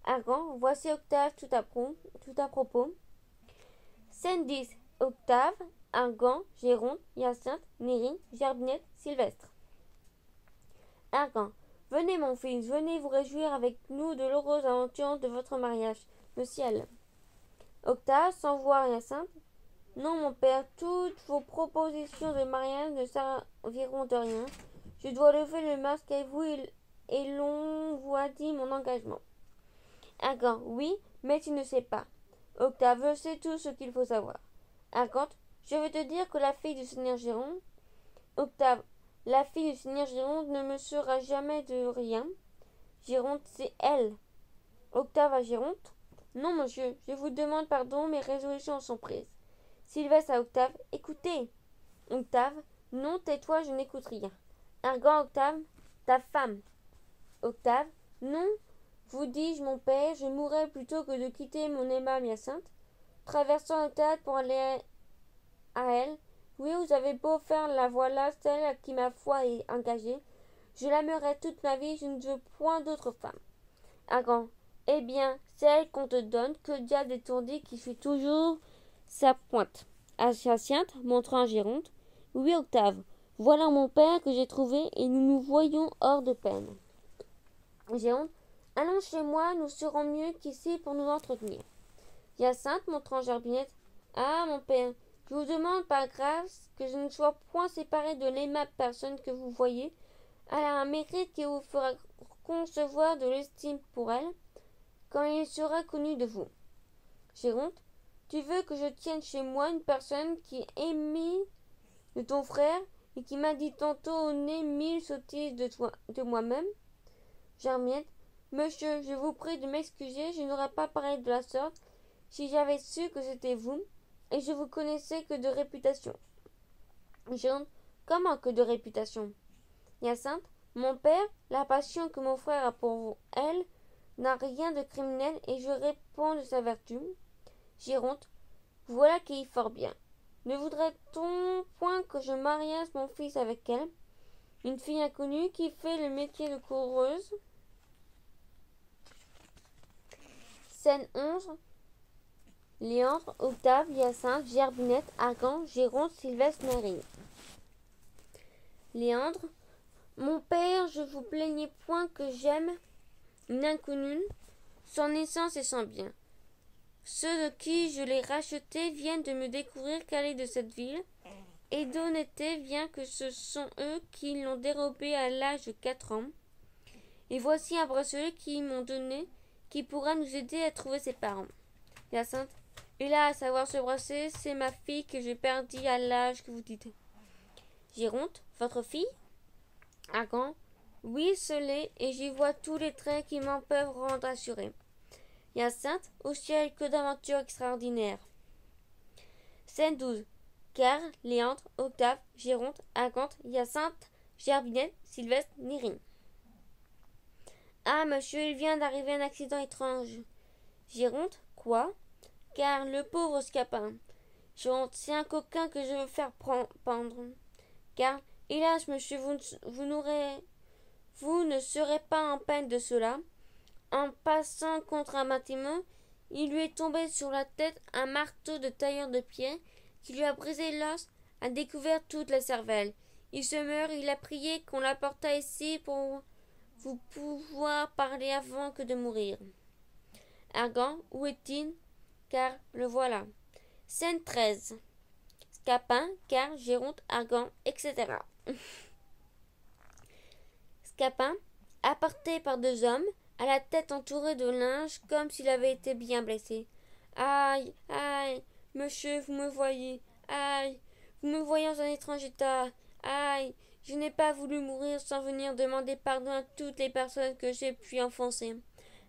Argan, voici Octave tout à propos. Scène 10. Octave, Argan, Géronte, Hyacinthe, Nérine, Jardinette, Sylvestre. Argan. Venez mon fils, venez vous réjouir avec nous de l'heureuse aventure de votre mariage, le ciel. Octave, sans voir Hyacinthe. Non mon père, toutes vos propositions de mariage ne serviront de rien. Je dois lever le masque à vous et l'on vous a dit mon engagement. Argan, oui, mais tu ne sais pas. Octave, je sais tout ce qu'il faut savoir. Argan, je veux te dire que la fille du seigneur Géronte. Octave, la fille du seigneur Géronte ne me sera jamais de rien. Géronte, c'est elle. Octave à Géronte. Non, monsieur, je vous demande pardon, mes résolutions sont prises. Sylvestre à Octave, écoutez. Octave, non, tais-toi, je n'écoute rien. Argan, Octave, ta femme. Octave, non, vous dis-je, mon père, je mourrais plutôt que de quitter mon aimable Hyacinthe, traversant le théâtre pour aller à elle. Oui, vous avez beau faire la voilà, celle à qui ma foi est engagée. Je l'aimerai toute ma vie, je ne veux point d'autre femme. Argan, eh bien, celle qu'on te donne, que diable étourdi qui suit toujours sa pointe. Hyacinthe, montrant à Géronte. Oui, Octave, voilà mon père que j'ai trouvé et nous nous voyons hors de peine. Géronte, allons chez moi, nous serons mieux qu'ici pour nous entretenir. Hyacinthe, montrant Jardinette. Ah, mon père, je vous demande par grâce que je ne sois point séparée de l'aimable personne que vous voyez. Elle a un mérite qui vous fera concevoir de l'estime pour elle, quand il sera connu de vous. Géronte, tu veux que je tienne chez moi une personne qui est aimée de ton frère et qui m'a dit tantôt au nez 1000 sottises de moi-même. Jardinette, monsieur, je vous prie de m'excuser, je n'aurais pas parlé de la sorte si j'avais su que c'était vous, et je vous connaissais que de réputation. Géronte, comment que de réputation? Hyacinthe, mon père, la passion que mon frère a pour elle n'a rien de criminel et je réponds de sa vertu. Géronte, voilà qui est fort bien. Ne voudrait-on point que je mariasse mon fils avec elle, une fille inconnue qui fait le métier de coureuse? Scène 11. Léandre, Octave, Hyacinthe, Jardinette, Argan, Géronte, Sylvestre, Nérine. Léandre, mon père, je vous plaignais point que j'aime une inconnue, sans naissance et sans bien. Ceux de qui je l'ai racheté viennent de me découvrir qu'elle est de cette ville, et d'honnêteté vient que ce sont eux qui l'ont dérobée à l'âge de 4 ans. Et voici un bracelet qu'ils m'ont donné, qui pourra nous aider à trouver ses parents. Hyacinthe, et là, à savoir ce bracelet, c'est ma fille que j'ai perdue à l'âge que vous dites. Géronte, votre fille? Argan, oui, ce l'est, et j'y vois tous les traits qui m'en peuvent rendre assurée. Hyacinthe, au ciel, que d'aventures extraordinaires. Scène 12. Car, Léandre, Octave, Géronte, Argan, Hyacinthe, Jardinette, Sylvestre, Nérine. Ah, monsieur, il vient d'arriver un accident étrange. Géronte, quoi? Car le pauvre Scapin. Géronte, c'est un coquin que je veux faire pendre. Car, hélas, monsieur, vous ne serez pas en peine de cela. En passant contre un bâtiment, il lui est tombé sur la tête un marteau de tailleur de pierre qui lui a brisé l'os, a découvert toute la cervelle. Il se meurt, il a prié qu'on l'apportât ici pour vous pouvoir parler avant que de mourir. Argan, où est-il? Car le voilà. Scène 13. Scapin, Car, Géronte, Argan, etc. Scapin, apporté par 2 hommes, à la tête entourée de linge comme s'il avait été bien blessé. Aïe, aïe, monsieur, vous me voyez. Aïe, vous me voyez en un étrange état. Aïe, je n'ai pas voulu mourir sans venir demander pardon à toutes les personnes que j'ai pu enfoncer.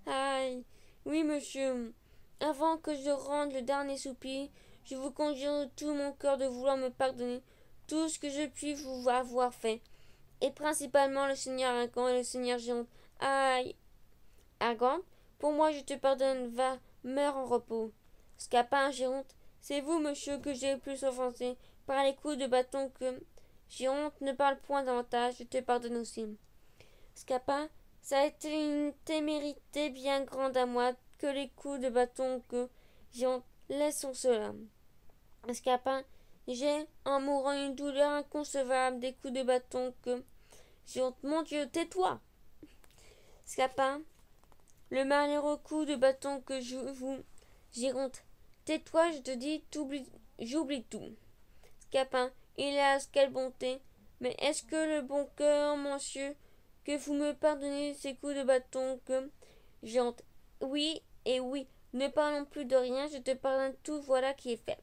Aïe, oui, monsieur, avant que je rende le dernier soupir, je vous conjure de tout mon cœur de vouloir me pardonner tout ce que je puis vous avoir fait, et principalement le seigneur Argan et le seigneur Géronte. Aïe. Argan, pour moi je te pardonne, va, meurs en repos. Scapin, Géronte, c'est vous, monsieur, que j'ai le plus offensé par les coups de bâton que Géronte ne parle point davantage, je te pardonne aussi. Scapin, ça a été une témérité bien grande à moi que les coups de bâton que Géronte laissons cela. Scapin, j'ai, en mourant, une douleur inconcevable des coups de bâton que Géronte. Mon Dieu, tais-toi! Scapin, le malheureux coup de bâton que je vous. Géronte, tais-toi, je te dis, j'oublie tout. Scapin, hélas, quelle bonté! Mais est-ce que le bon cœur, monsieur, que vous me pardonnez ces coups de bâton que Géronte. Oui, et oui, ne parlons plus de rien, je te pardonne tout, voilà qui est fait.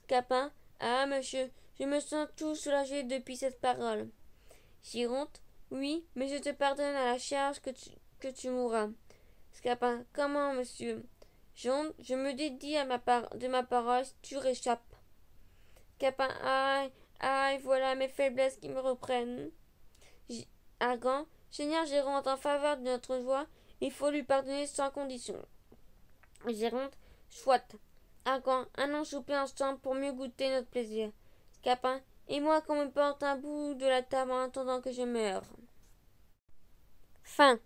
Scapin, ah, monsieur, je me sens tout soulagé depuis cette parole. Géronte, oui, mais je te pardonne à la charge que tu mourras. Scapin, comment, monsieur? Géronte, je me dédie de ma parole si tu réchappes. Scapin, aïe, aïe, voilà mes faiblesses qui me reprennent. Argan, Seigneur Géronte, en faveur de notre joie, il faut lui pardonner sans condition. Géronte, soit. Argan, allons souper ensemble pour mieux goûter notre plaisir. Scapin, et moi qu'on me porte un bout de la table en attendant que je meure. Fin.